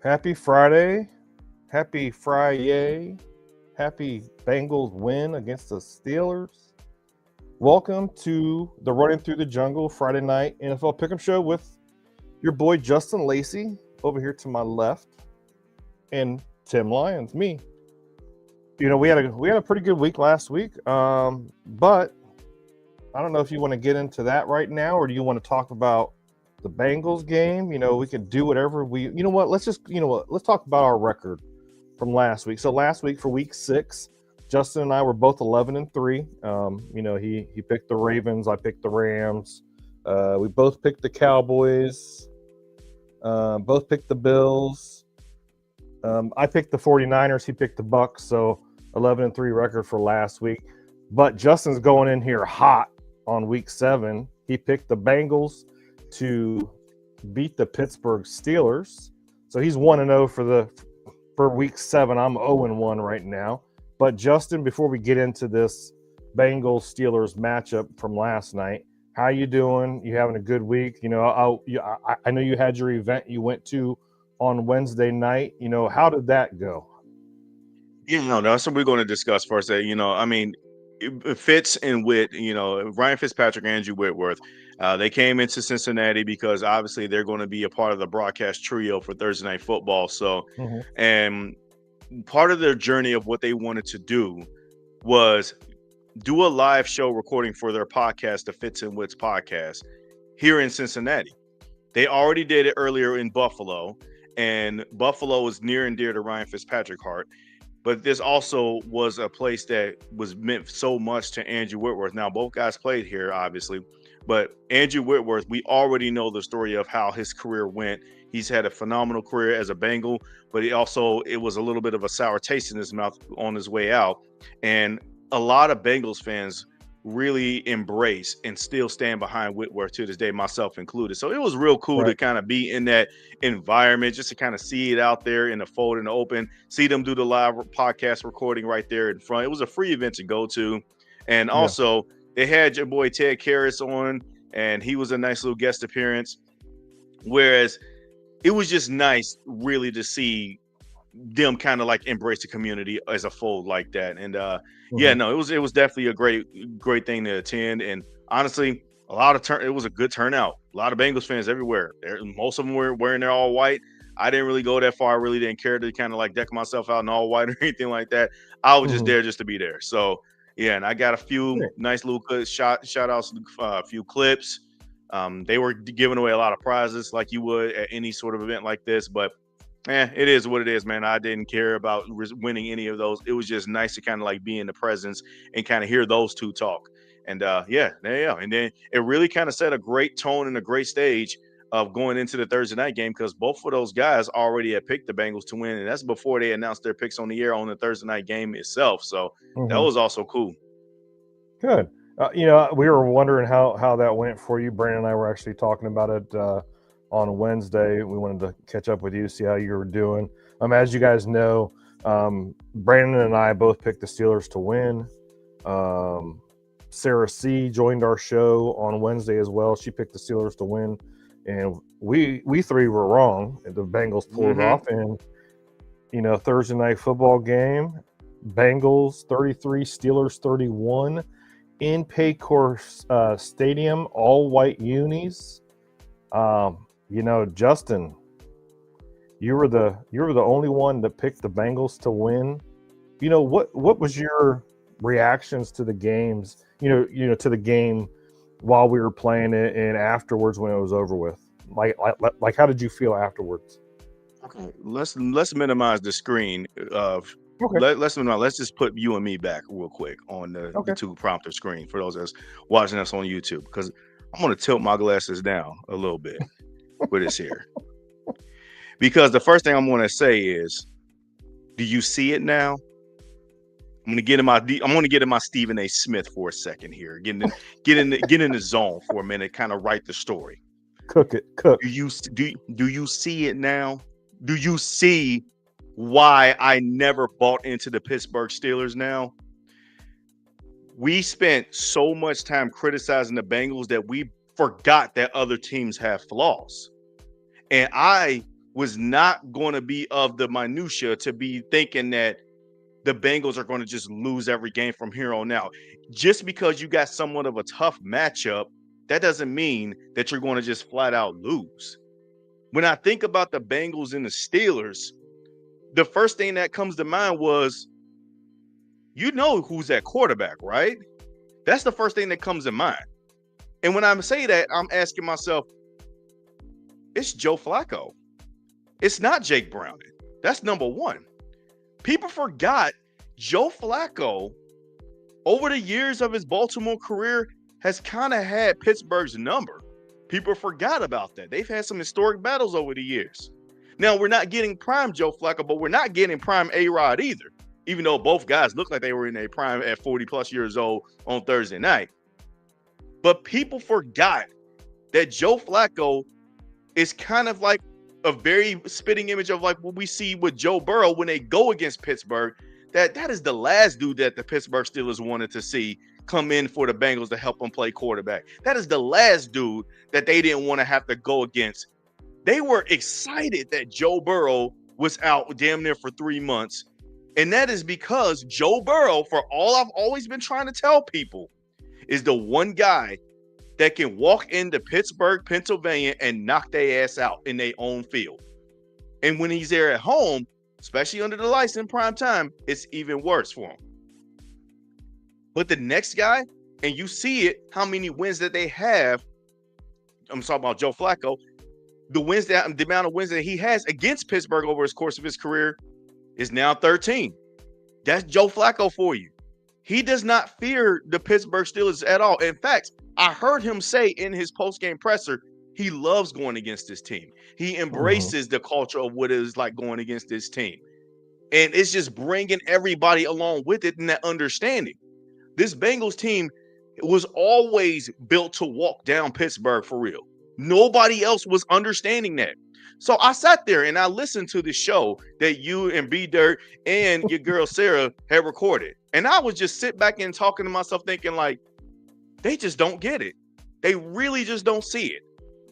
Happy Friday. Happy Friday. Happy Bengals win against the Steelers. Welcome to the Running Through the Jungle Friday night NFL Pick'em Show with your boy Justin Lacey over here to my left and Tim Lyons, me. We had a pretty good week last week, but I don't know if you want to get into that right now or do you want to talk about the Bengals game? We can do whatever let's talk about our record from last week. So last week for week 6, Justin and I were both 11-3. He picked the Ravens, I picked the Rams. We both picked the Cowboys. Both picked the Bills. I picked the 49ers, he picked the Bucks, so 11-3 record for last week. But Justin's going in here hot on week 7. He picked the Bengals to beat the Pittsburgh Steelers. So he's 1-0 for week 7. I'm 0-1 right now. But Justin, before we get into this Bengals Steelers matchup from last night, how you doing? You having a good week? I know you had your event you went to on Wednesday night. How did that go? No, that's what we're going to discuss first. Fitz and Witt, Ryan Fitzpatrick, Andrew Whitworth, they came into Cincinnati because obviously they're going to be a part of the broadcast trio for Thursday Night Football. So, Mm-hmm. and part of their journey of what they wanted to do was do a live show recording for their podcast, the Fitz and Witt's podcast, here in Cincinnati. They already did it earlier in Buffalo, and Buffalo is near and dear to Ryan Fitzpatrick's heart. But this also was a place that was meant so much to Andrew Whitworth. Now, both guys played here, obviously, but Andrew Whitworth, we already know the story of how his career went. He's had a phenomenal career as a Bengal, but it was a little bit of a sour taste in his mouth on his way out. And a lot of Bengals fans really embrace and still stand behind Whitworth to this day, myself included. So it was real cool to Right. kind of be in that environment, just to kind of see it out there in the fold and the open, see them do the live podcast recording right there in front. It was a free event to go to. And Yeah. also, they had your boy Ted Karras on, and he was a nice little guest appearance. Whereas it was just nice, really, to see them kind of like embrace the community as a fold like that. And Mm-hmm. it was definitely a great thing to attend. And honestly, it was a good turnout. A lot of Bengals fans everywhere. Most of them were wearing their all white. I didn't really go that far. I really didn't care to kind of like deck myself out in all white or anything like that. I was just Mm-hmm. there just to be there. So yeah, and I got a few Great. nice little shout outs, a few clips. They were giving away a lot of prizes like you would at any sort of event like this, but it is what it is, man. I didn't care about winning any of those. It was just nice to kind of like be in the presence and kind of hear those two talk. And there you go. And then it really kind of set a great tone and a great stage of going into the Thursday night game because both of those guys already had picked the Bengals to win, and that's before they announced their picks on the air on the Thursday night game itself. So that Mm-hmm. was also cool. Good. We were wondering how that went for you. Brandon and I were actually talking about it on Wednesday. We wanted to catch up with you, see how you were doing. As you guys know, Brandon and I both picked the Steelers to win. Sarah C joined our show on Wednesday as well. She picked the Steelers to win, and we three were wrong. The Bengals pulled it Mm-hmm. off, and Thursday night football game, Bengals 33, Steelers 31 in Paycor Stadium, all white unis. Justin, you were the only one that picked the Bengals to win. What was your reactions to the games? To the game while we were playing it and afterwards when it was over with. Like how did you feel afterwards? Okay, let's minimize the screen of Okay. let's minimize. Let's just put you and me back real quick on the Okay. two prompter screen for those that's watching us on YouTube because I'm gonna tilt my glasses down a little bit with this here because the first thing I'm gonna say is, do you see it now? I'm gonna get in my Stephen A. Smith for a second here. Get in the zone for a minute. Kind of write the story. Cook it. Cook. Do you see it now? Do you see why I never bought into the Pittsburgh Steelers now? We spent so much time criticizing the Bengals that we forgot that other teams have flaws. And I was not going to be of the minutia to be thinking that the Bengals are going to just lose every game from here on out. Just because you got somewhat of a tough matchup, that doesn't mean that you're going to just flat out lose. When I think about the Bengals and the Steelers, the first thing that comes to mind was, you know who's at quarterback, right? That's the first thing that comes to mind. And when I say that, I'm asking myself, it's Joe Flacco. It's not Jake Browning. That's number one. People forgot Joe Flacco, over the years of his Baltimore career, has kind of had Pittsburgh's number. People forgot about that. They've had some historic battles over the years. Now, we're not getting prime Joe Flacco, but we're not getting prime A-Rod either, even though both guys look like they were in their prime at 40-plus years old on Thursday night. But people forgot that Joe Flacco is kind of like a very spitting image of like what we see with Joe Burrow when they go against Pittsburgh. That is the last dude that the Pittsburgh Steelers wanted to see come in for the Bengals to help them play quarterback. That is the last dude that they didn't want to have to go against. They were excited that Joe Burrow was out damn near for 3 months. And that is because Joe Burrow, for all I've always been trying to tell people, is the one guy that can walk into Pittsburgh, Pennsylvania, and knock their ass out in their own field. And when he's there at home, especially under the lights in prime time, it's even worse for him. But the next guy, and you see it, how many wins that they have. I'm talking about Joe Flacco. The amount of wins that he has against Pittsburgh over his course of his career is now 13. That's Joe Flacco for you. He does not fear the Pittsburgh Steelers at all. In fact, I heard him say in his post-game presser, he loves going against this team. He embraces the culture of what it is like going against this team. And it's just bringing everybody along with it and that understanding. This Bengals team was always built to walk down Pittsburgh for real. Nobody else was understanding that. So I sat there and I listened to the show that you and B Dirt and your girl Sarah had recorded. And I was just sitting back and talking to myself thinking like, they just don't get it. They really just don't see it.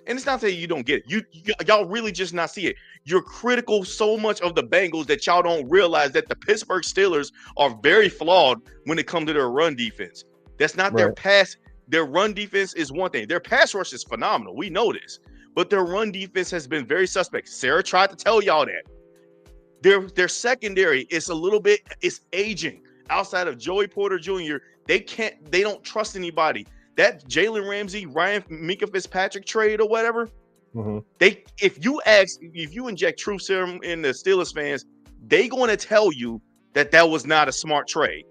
And it's not that you don't get it. Y'all really just not see it. You're critical so much of the Bengals that y'all don't realize that the Pittsburgh Steelers are very flawed when it comes to their run defense. That's not their pass. Their run defense is one thing. Their pass rush is phenomenal. We know this. But their run defense has been very suspect. Sarah tried to tell y'all that. Their secondary is it's aging. Outside of Joey Porter Jr., they don't trust anybody. That Jalen Ramsey, Minka Fitzpatrick trade or whatever, if you inject truth serum in the Steelers fans, they going to tell you that was not a smart trade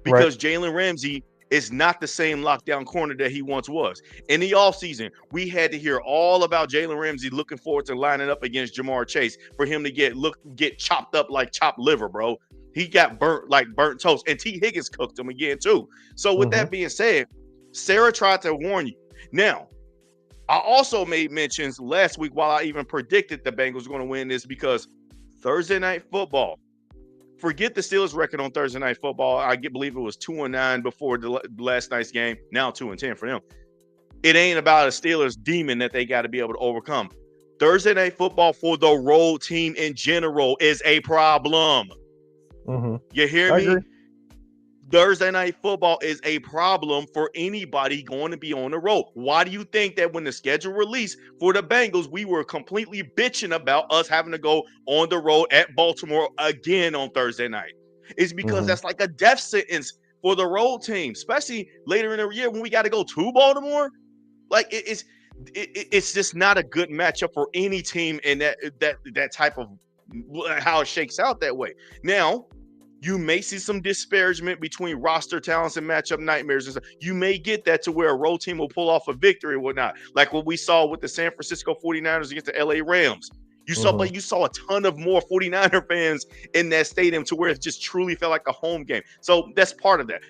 because Jalen Ramsey is not the same lockdown corner that he once was. In the offseason, we had to hear all about Jalen Ramsey looking forward to lining up against Jamar Chase for him to get chopped up like chopped liver, bro. He got burnt like burnt toast, and T. Higgins cooked him again too. So with that being said, Sarah tried to warn you. Now, I also made mentions last week while I even predicted the Bengals were going to win this because Thursday Night Football, forget the Steelers record on Thursday Night Football. I believe it was 2-9 before the last night's game. Now 2-10 for them. It ain't about a Steelers demon that they got to be able to overcome. Thursday Night Football for the road team in general is a problem. You hear me? Agree. Thursday Night Football is a problem for anybody going to be on the road. Why do you think that when the schedule released for the Bengals, we were completely bitching about us having to go on the road at Baltimore again on Thursday night? It's because that's like a death sentence for the road team, especially later in the year when we got to go to Baltimore. Like it's just not a good matchup for any team in that type of how it shakes out that way. Now, you may see some disparagement between roster talents and matchup nightmares and stuff. You may get that to where a road team will pull off a victory or whatnot, like what we saw with the San Francisco 49ers against the LA Rams. You saw a ton of more 49er fans in that stadium to where it just truly felt like a home game. So that's part of that.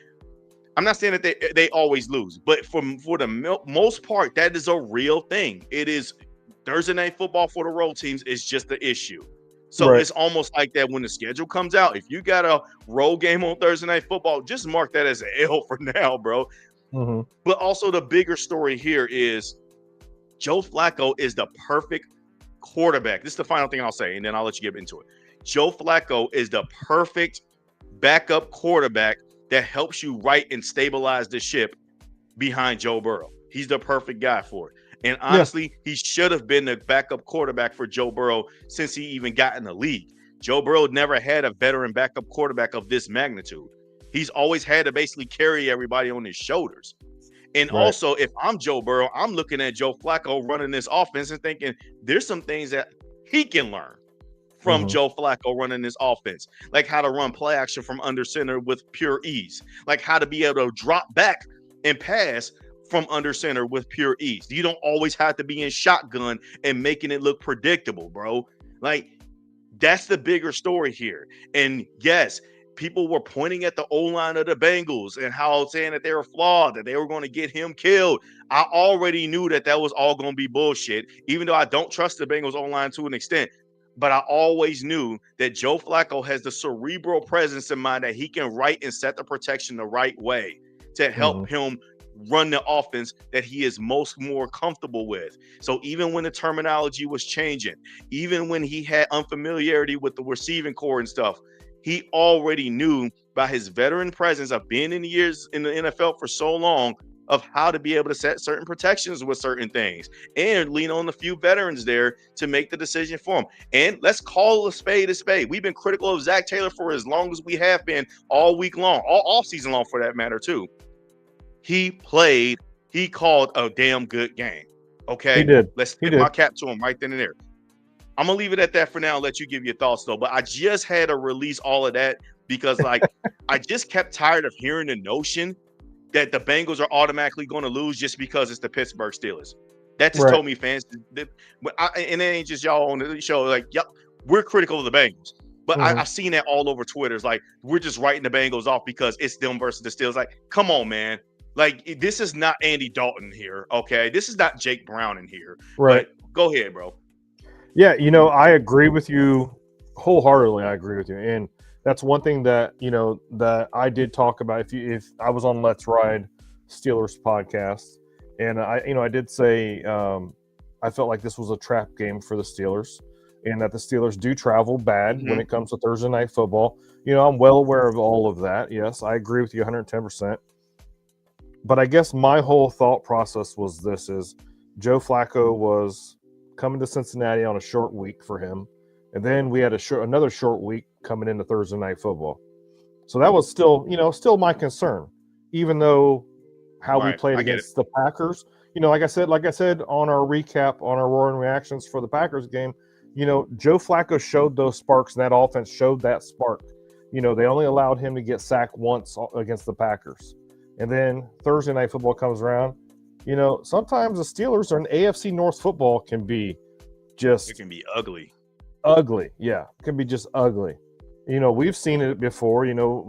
I'm not saying that they always lose, but for the most part, that is a real thing. It is Thursday Night Football for the road teams is just the issue. So it's almost like that when the schedule comes out. If you got a road game on Thursday Night Football, just mark that as an L for now, bro. But also the bigger story here is Joe Flacco is the perfect quarterback. This is the final thing I'll say, and then I'll let you get into it. Joe Flacco is the perfect backup quarterback that helps you right and stabilize the ship behind Joe Burrow. He's the perfect guy for it. And honestly, he should have been the backup quarterback for Joe Burrow since he even got in the league. Joe Burrow never had a veteran backup quarterback of this magnitude. He's always had to basically carry everybody on his shoulders. And also, if I'm Joe Burrow, I'm looking at Joe Flacco running this offense and thinking there's some things that he can learn from Joe Flacco running this offense, like how to run play action from under center with pure ease, like how to be able to drop back and pass from under center with pure ease. You don't always have to be in shotgun and making it look predictable, bro. Like, that's the bigger story here. And yes, people were pointing at the O-line of the Bengals and how saying that they were flawed, that they were going to get him killed. I already knew that was all going to be bullshit, even though I don't trust the Bengals O-line to an extent. But I always knew that Joe Flacco has the cerebral presence in mind that he can write and set the protection the right way to help him run the offense that he is more comfortable with. So even when the terminology was changing, even when he had unfamiliarity with the receiving core and stuff, he already knew by his veteran presence of being in the years in the NFL for so long of how to be able to set certain protections with certain things and lean on a few veterans there to make the decision for him. And let's call a spade a spade. We've been critical of Zach Taylor for as long as we have been, all week long, all season long for that matter too. He called a damn good game. Okay. He did. Let's tip my cap to him right then and there. I'm gonna leave it at that for now and let you give your thoughts though. But I just had to release all of that because like I just kept tired of hearing the notion that the Bengals are automatically going to lose just because it's the Pittsburgh Steelers. That just told me fans, and it ain't just y'all on the show. Like, yep, we're critical of the Bengals, but I've seen that all over Twitter. It's like we're just writing the Bengals off because it's them versus the Steelers. Like, come on, man. Like, this is not Andy Dalton here, okay? This is not Jake Brown in here. Right. But go ahead, bro. Yeah, I agree with you wholeheartedly. I agree with you, and that's one thing that that I did talk about. If I was on Let's Ride Steelers podcast, and I did say I felt like this was a trap game for the Steelers, and that the Steelers do travel bad when it comes to Thursday night football. I'm well aware of all of that. Yes, I agree with you 110%. But I guess my whole thought process was this: is Joe Flacco was coming to Cincinnati on a short week for him, and then we had another short week coming into Thursday night football. So that was still my concern, even though how we played against the Packers. Like I said on our recap, on our roaring reactions for the Packers game, Joe Flacco showed those sparks, and that offense showed that spark. They only allowed him to get sacked once against the Packers. And then Thursday night football comes around. Sometimes the Steelers and AFC North football can be just... It can be ugly. Ugly, yeah. It can be just ugly. We've seen it before.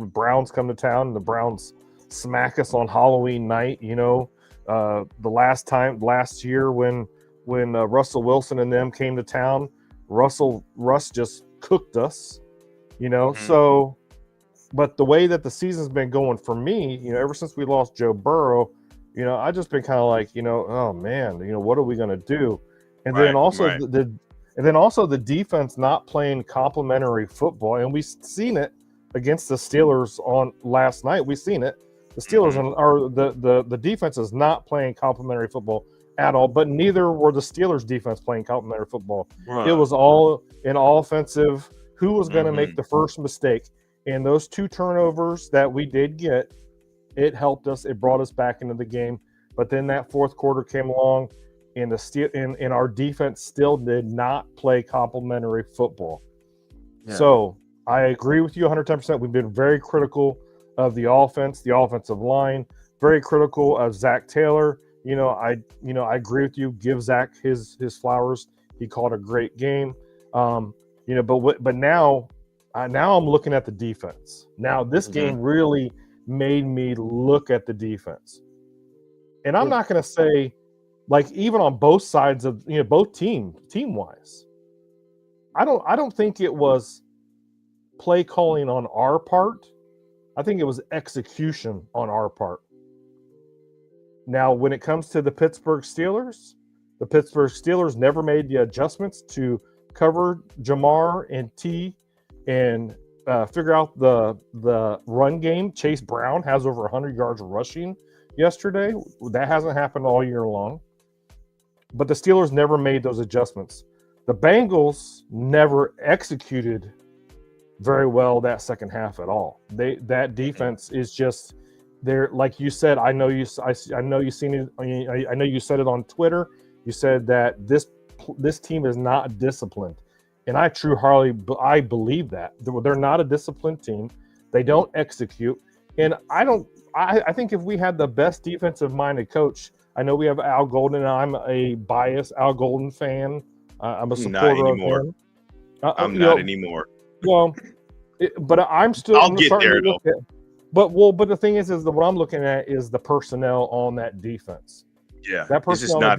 Browns come to town and the Browns smack us on Halloween night. The last year when Russell Wilson and them came to town, Russ just cooked us. So... But the way that the season's been going for me, ever since we lost Joe Burrow, I just been kind of like, oh man, what are we going to do? And then also the defense not playing complementary football, and we've seen it against the Steelers on last night. We've seen it. The Steelers are the defense is not playing complementary football at all, but neither were the Steelers defense playing complementary football. Right. It was all an offensive. Who was going to make the first mistake? And those 2 turnovers that we did get, it helped us. It brought us back into the game. But then that fourth quarter came along, and and our defense still did not play complementary football. Yeah. So I agree with you 110%. We've been very critical of the offense, the offensive line, very critical of Zach Taylor. I agree with you. Give Zach his flowers. He called a great game. But now I'm looking at the defense. Now this game really made me look at the defense. And I'm not going to say, like, even on both sides of both team-wise, I don't think it was play calling on our part. I think it was execution on our part. Now, when it comes to the Pittsburgh Steelers, The Pittsburgh Steelers never made the adjustments to cover Jamar and T and figure out the run game. Chase Brown has over 100 yards rushing yesterday. That hasn't happened all year long. But the Steelers never made those adjustments. The Bengals never executed very well that second half at all. That defense is just there. Like you said, I know you seen it. I know you said it on Twitter. You said that this team is not disciplined, and I believe that they're not a disciplined team. They don't execute, and I think if we had the best defensive-minded coach, I know we have Al Golden, and I'm a biased Al Golden fan. I'm a supporter of him. I'm not anymore. Well, but I'm still. I'll get there though. But the thing is what I'm looking at is the personnel on that defense. Yeah, that personnel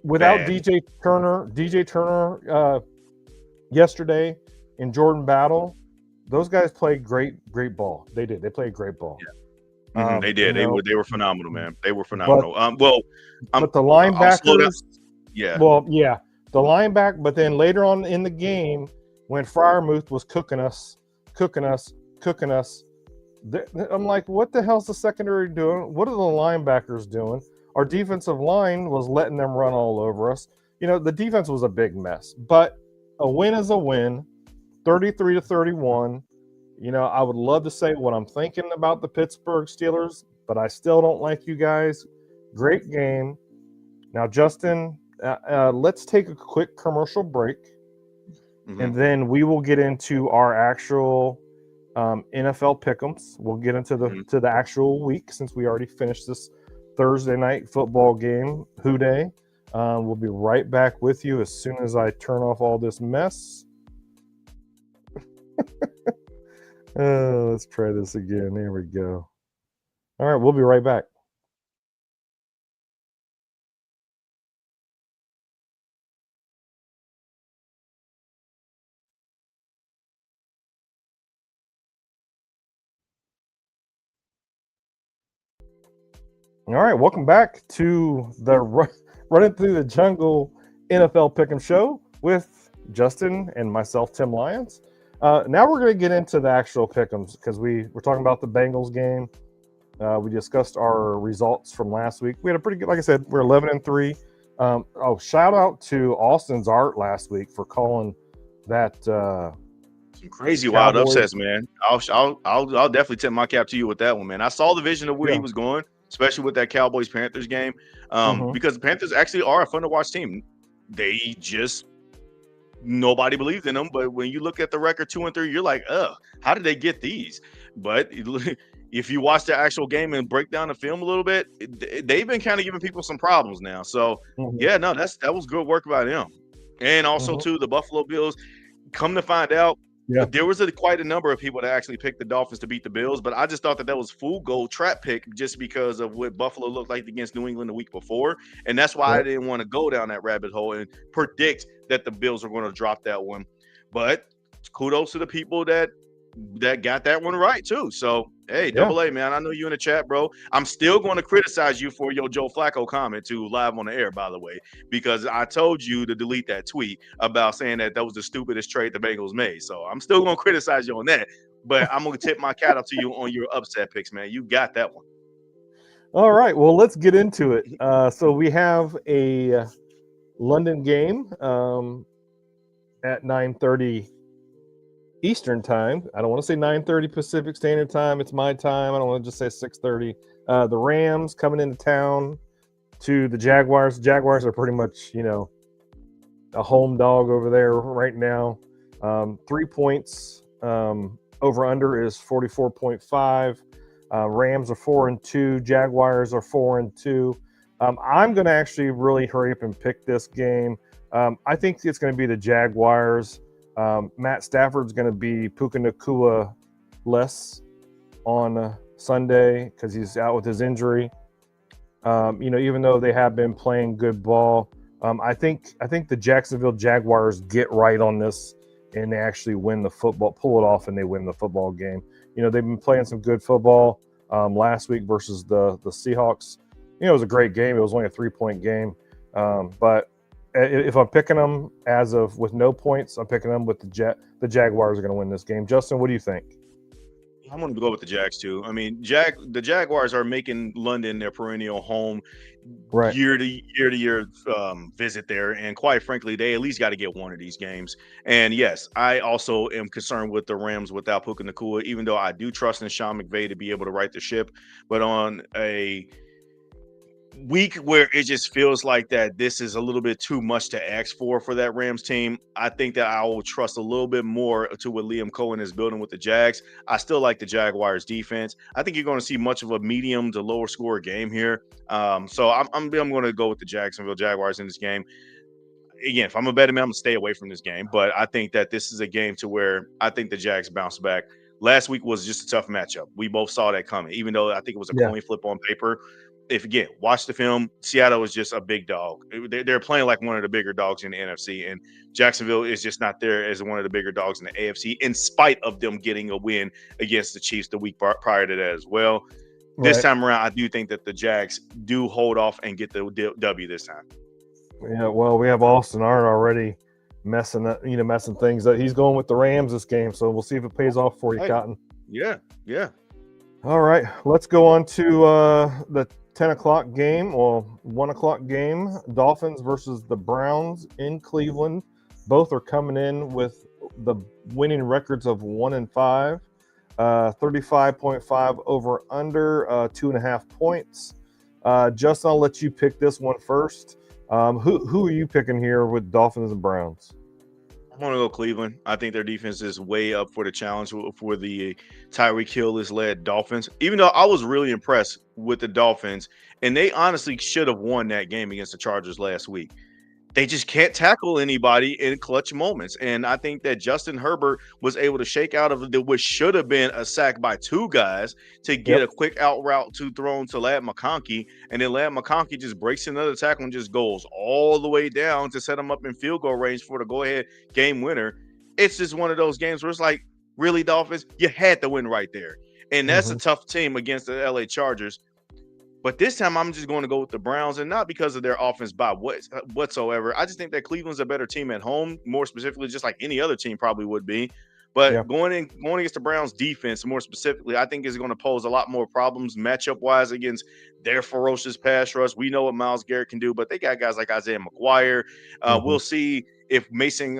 without DJ Turner yesterday in Jordan Battle, those guys played great ball. They did. They played great ball. Yeah. They did. They were phenomenal, man. They were phenomenal. But the linebackers. Yeah. Well, yeah, the linebacker. But then later on in the game, when Freiermuth was cooking us, I'm like, what the hell's the secondary doing? What are the linebackers doing? Our defensive line was letting them run all over us. The defense was a big mess. But a win is a win, 33-31. I would love to say what I'm thinking about the Pittsburgh Steelers, but I still don't like you guys. Great game. Now, Justin, let's take a quick commercial break, and then we will get into our actual NFL pick'ems. We'll get into the actual week since we already finished this Thursday night football game, Who Day. We'll be right back with you as soon as I turn off all this mess. Let's try this again. There we go. All right, we'll be right back. All right, welcome back to the Running Through the Jungle NFL Pick'em Show with Justin and myself, Tim Lyons. Now we're going to get into the actual pick'ems because we're talking about the Bengals game. We discussed our results from last week. We had a pretty good, like I said, we're 11-3. Shout out to Austin's Art last week for calling that some crazy wild upsets, man. I'll definitely tip my cap to you with that one, man. I saw the vision of where he was going, especially with that Cowboys-Panthers game, because the Panthers actually are a fun-to-watch team. They just nobody believes in them, but when you look at the record 2-3, you're like, how did they get these? But if you watch the actual game and break down the film a little bit, they've been kind of giving people some problems now. So, that was good work by them. And also, too, the Buffalo Bills, come to find out, there was quite a number of people that actually picked the Dolphins to beat the Bills, but I just thought that was full goal trap pick just because of what Buffalo looked like against New England the week before. And that's why I didn't want to go down that rabbit hole and predict that the Bills are going to drop that one. But kudos to the people that got that one right, too. So, hey, Double A, man, I know you in the chat, bro. I'm still going to criticize you for your Joe Flacco comment, too, live on the air, by the way, because I told you to delete that tweet about saying that was the stupidest trade the Bengals made. So I'm still going to criticize you on that, but I'm going to tip my cap up to you on your upset picks, man. You got that one. All right, well, let's get into it. So we have a London game at 9:30 Eastern time. I don't want to say 9:30 Pacific Standard Time. It's my time. I don't want to just say 6:30. The Rams coming into town to the Jaguars. Jaguars are pretty much, a home dog over there right now. 3 points. Over under is 44.5. Rams are 4-2. Jaguars are 4-2. I'm going to actually really hurry up and pick this game. I think it's going to be the Jaguars. Matt Stafford's going to be Puka Nacua-less on Sunday because he's out with his injury. Even though they have been playing good ball, I think the Jacksonville Jaguars get right on this and they actually win the football, pull it off, and they win the football game. They've been playing some good football last week versus the Seahawks. It was a great game. It was only a 3-point game. But if I'm picking them as of with no points, I'm picking them with the Jaguars are going to win this game. Justin, what do you think? I'm going to go with the Jags too. I mean, the Jaguars are making London their perennial home, Right. year to year visit there, and quite frankly, they at least got to get one of these games. And yes, I also am concerned with the Rams without Puka Nacua, even though I do trust in Sean McVay to be able to right the ship. But on a week where it just feels like that this is a little bit too much to ask for that Rams team, I think that I will trust a little bit more to what Liam Cohen is building with the Jags. I still like the Jaguars defense. I think you're going to see much of a medium to lower score game here. So I'm going to go with the Jacksonville Jaguars in this game. Again, if I'm a betting man, I'm going to stay away from this game, but I think that this is a game to where I think the Jags bounce back. Last week was just a tough matchup. We both saw that coming, even though I think it was a coin flip on paper. If again, watch the film, Seattle is just a big dog. They're playing like one of the bigger dogs in the NFC, and Jacksonville is just not there as one of the bigger dogs in the AFC, in spite of them getting a win against the Chiefs the week prior to that as well. This time around, I do think that the Jags do hold off and get the W this time. Yeah, well, we have Austin Art already messing things up. He's going with the Rams this game, so we'll see if it pays off for you, Cotton. Yeah. All right, let's go on to the 10 o'clock game, or 1 o'clock game. Dolphins versus the Browns in Cleveland. Both are coming in with the winning records of 1-5, 35.5 over under, 2.5 points. Justin, I'll let you pick this one first. Who are you picking here with Dolphins and Browns? I'm going to go Cleveland. I think their defense is way up for the challenge for the Tyreek Hill-led Dolphins. Even though I was really impressed with the Dolphins, and they honestly should have won that game against the Chargers last week. They just can't tackle anybody in clutch moments. And I think that Justin Herbert was able to shake out of what should have been a sack by two guys to get a quick out route to thrown to Ladd McConkey. And then Ladd McConkey just breaks another tackle and just goes all the way down to set him up in field goal range for the go-ahead game winner. It's just one of those games where it's like, really, Dolphins? You had to win right there. And that's a tough team against the LA Chargers. But this time, I'm just going to go with the Browns, and not because of their offense by whatsoever. I just think that Cleveland's a better team at home, more specifically, just like any other team probably would be. But going against the Browns defense, more specifically, I think is going to pose a lot more problems matchup-wise against their ferocious pass rush. We know what Myles Garrett can do, but they got guys like Isaiah McGuire. We'll see if Mason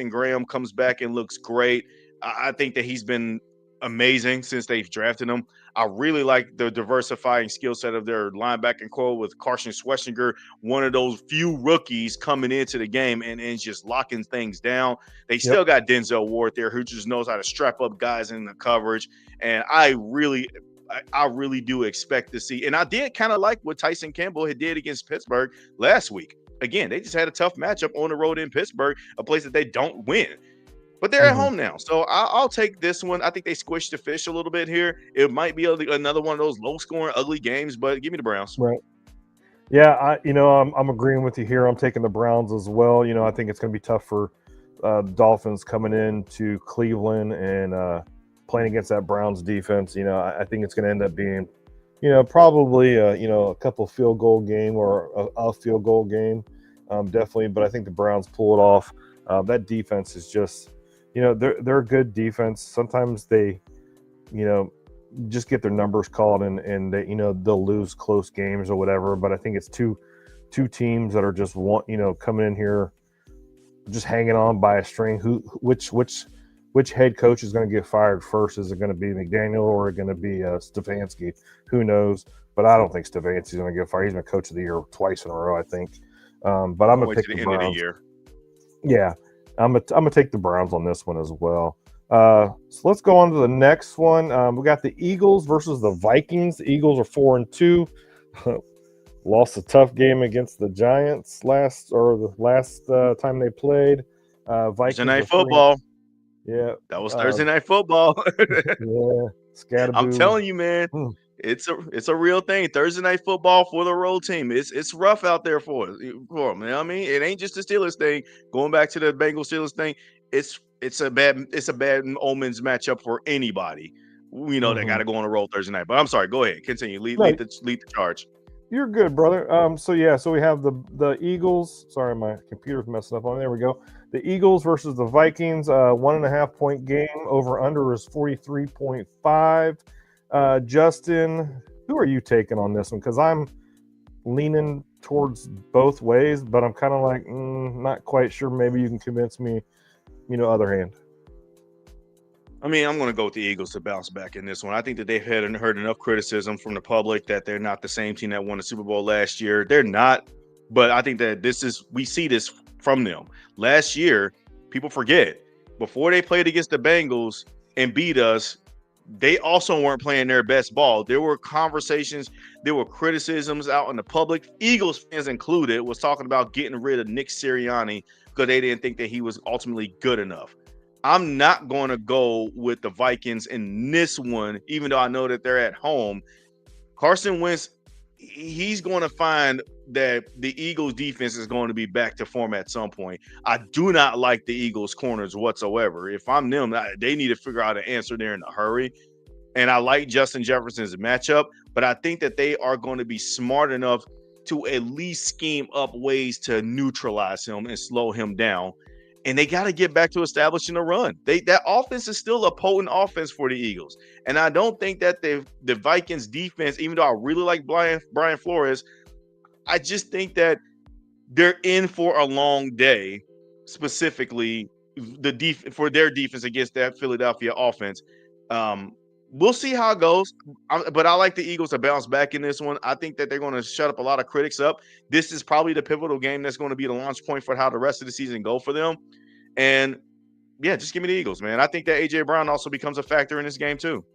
Graham comes back and looks great. I think that he's been amazing since they've drafted him. I really like the diversifying skill set of their linebacking core with Carson Schwarzenegger, one of those few rookies coming into the game and just locking things down. They still got Denzel Ward there, who just knows how to strap up guys in the coverage. And I really do expect to see. And I did kind of like what Tyson Campbell had did against Pittsburgh last week. Again, they just had a tough matchup on the road in Pittsburgh, a place that they don't win. But they're at home now, so I'll take this one. I think they squished the fish a little bit here. It might be another one of those low-scoring, ugly games, but give me the Browns. Right. Yeah, I'm agreeing with you here. I'm taking the Browns as well. I think it's going to be tough for Dolphins coming into Cleveland and playing against that Browns defense. I think it's going to end up being, probably a couple field goal game or a field goal game, definitely. But I think the Browns pull it off. That defense is just. They're a good defense. Sometimes they, just get their numbers called and they, they'll lose close games or whatever. But I think it's two teams that are just coming in here, just hanging on by a string. Which head coach is going to get fired first? Is it going to be McDaniel or going to be Stefanski? Who knows? But I don't think Stefanski's going to get fired. He's been coach of the year twice in a row, I think. But I'm going to pick the Browns. End of the year. Yeah. I'm gonna take the Browns on this one as well. So let's go on to the next one. We got the Eagles versus the Vikings. The Eagles are 4-2. Lost a tough game against the Giants last time they played. Vikings Thursday night football. Yeah, that was Thursday night football. Yeah, scatterboo. I'm telling you, man. It's a real thing. Thursday night football for the road team. It's rough out there for them. You know what I mean? It ain't just the Steelers thing. Going back to the Bengals Steelers thing, it's a bad omens matchup for anybody. They got to go on the road Thursday night. But I'm sorry. Go ahead. Continue. Lead the charge. You're good, brother. So we have the Eagles. Sorry, my computer's messing up on. There we go. The Eagles versus the Vikings. 1.5 point game. Over under is 43.5. Justin, who are you taking on this one? Because I'm leaning towards both ways, but I'm kind of like not quite sure. Maybe you can convince me. Other hand. I mean, I'm going to go with the Eagles to bounce back in this one. I think that they've heard enough criticism from the public that they're not the same team that won the Super Bowl last year. They're not, but I think that we see this from them. Last year, people forget, before they played against the Bengals and beat us, they also weren't playing their best ball. There were conversations, there were criticisms out in the public, Eagles fans included, was talking about getting rid of Nick Sirianni because they didn't think that he was ultimately good enough. I'm not going to go with the Vikings in this one, even though I know that they're at home. Carson Wentz, he's going to find that the Eagles defense is going to be back to form at some point. I do not like the Eagles corners whatsoever. If I'm them, they need to figure out an answer there in a hurry. And I like Justin Jefferson's matchup, but I think that they are going to be smart enough to at least scheme up ways to neutralize him and slow him down. And they got to get back to establishing a run. That offense is still a potent offense for the Eagles. And I don't think that the Vikings defense, even though I really like Brian Flores, I just think that they're in for a long day, specifically for their defense against that Philadelphia offense. We'll see how it goes, but I like the Eagles to bounce back in this one. I think that they're going to shut up a lot of critics up. This is probably the pivotal game that's going to be the launch point for how the rest of the season go for them. And yeah, just give me the Eagles, man. I think that A.J. Brown also becomes a factor in this game too.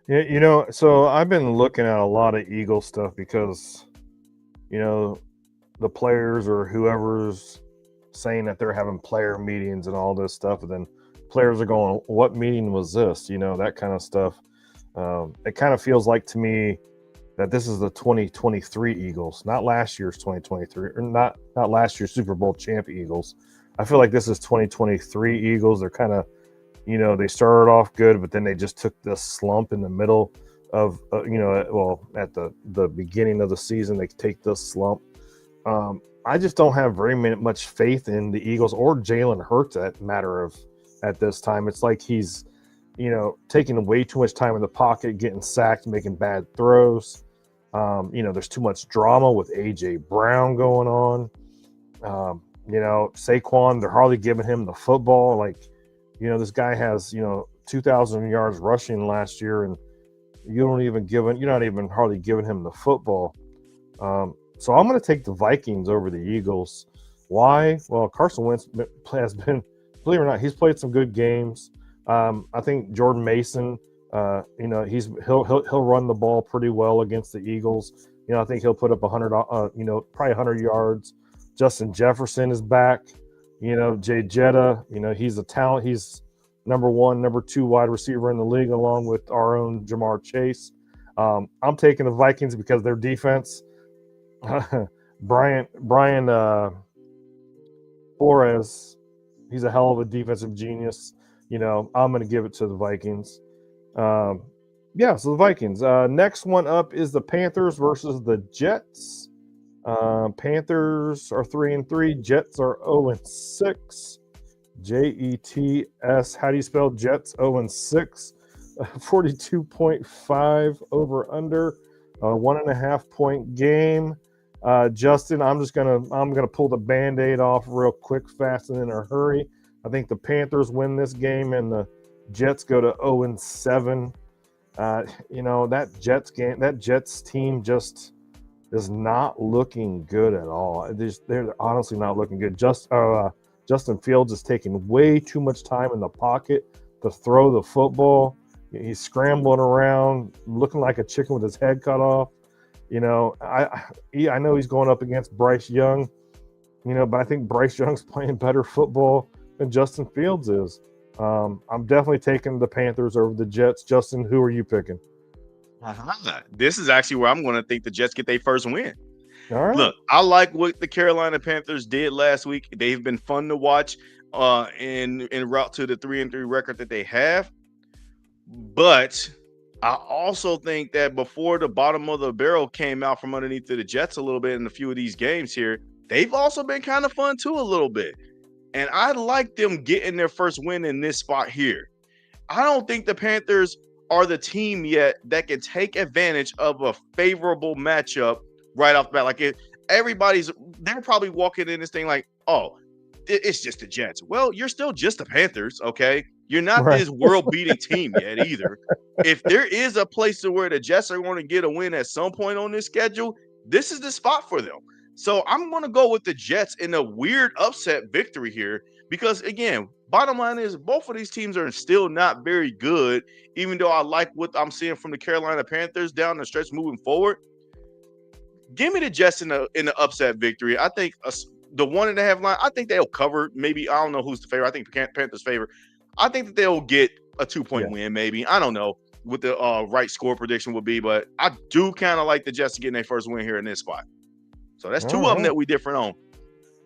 Yeah, so I've been looking at a lot of Eagle stuff because, the players or whoever's saying that they're having player meetings and all this stuff, and then players are going, what meeting was this? That kind of stuff. It kind of feels like to me that this is the 2023 Eagles, not last year's 2023, or not last year's Super Bowl champ Eagles. I feel like this is 2023 Eagles. They're kind of, they started off good, but then they just took this slump in the middle of, at the beginning of the season, they take this slump. I just don't have very much faith in the Eagles or Jalen Hurts at this time. It's like he's, taking way too much time in the pocket, getting sacked, making bad throws. There's too much drama with A.J. Brown going on. Saquon, they're hardly giving him the football. Like, this guy has, 2,000 yards rushing last year, and you're not even hardly giving him the football. So I'm going to take the Vikings over the Eagles. Why? Well, Carson Wentz has been, believe it or not, he's played some good games. I think Jordan Mason, he'll run the ball pretty well against the Eagles. I think he'll put up 100, probably 100 yards. Justin Jefferson is back. Jay Jetta, he's a talent. He's number 1, number 2 wide receiver in the league, along with our own Jamar Chase. I'm taking the Vikings because their defense. Brian Flores, he's a hell of a defensive genius. I'm going to give it to the Vikings. So the Vikings. Next one up is the Panthers versus the Jets. Panthers are 3-3. Jets are 0-6. Jets. How do you spell Jets? 0-6. 42.5 over under. 1.5 point game. Justin, I'm gonna pull the Band-Aid off real quick, fast, and in a hurry. I think the Panthers win this game and the Jets go to 0-7. That Jets team just is not looking good at all. They're honestly not looking good. Justin Fields is taking way too much time in the pocket to throw the football. He's scrambling around, looking like a chicken with his head cut off. I know he's going up against Bryce Young, but I think Bryce Young's playing better football than Justin Fields is. I'm definitely taking the Panthers over the Jets. Justin, who are you picking? This is actually where I'm going to think the Jets get their first win. All right. Look, I like what the Carolina Panthers did last week. They've been fun to watch en route to the 3-3 record that they have. But I also think that before the bottom of the barrel came out from underneath the Jets a little bit in a few of these games here, they've also been kind of fun too a little bit. And I like them getting their first win in this spot here. I don't think the Panthers are the team yet that can take advantage of a favorable matchup right off the bat. Like they're probably walking in this thing like, oh, it's just the Jets. Well, you're still just the Panthers, okay? You're not Right. this world-beating team yet either. If there is a place to where the Jets are going to get a win at some point on this schedule, this is the spot for them. So I'm going to go with the Jets in a weird upset victory here because, again, bottom line is both of these teams are still not very good, even though I like what I'm seeing from the Carolina Panthers down the stretch moving forward. Give me the Jets in the upset victory. I think the 1.5 line, I think they'll cover. Maybe I don't know who's the favorite. I think Panthers favor. I think that they'll get a 2-point win. Maybe I don't know what the right score prediction would be, but I do kind of like the Jets getting their first win here in this spot. So that's two of them that we different on.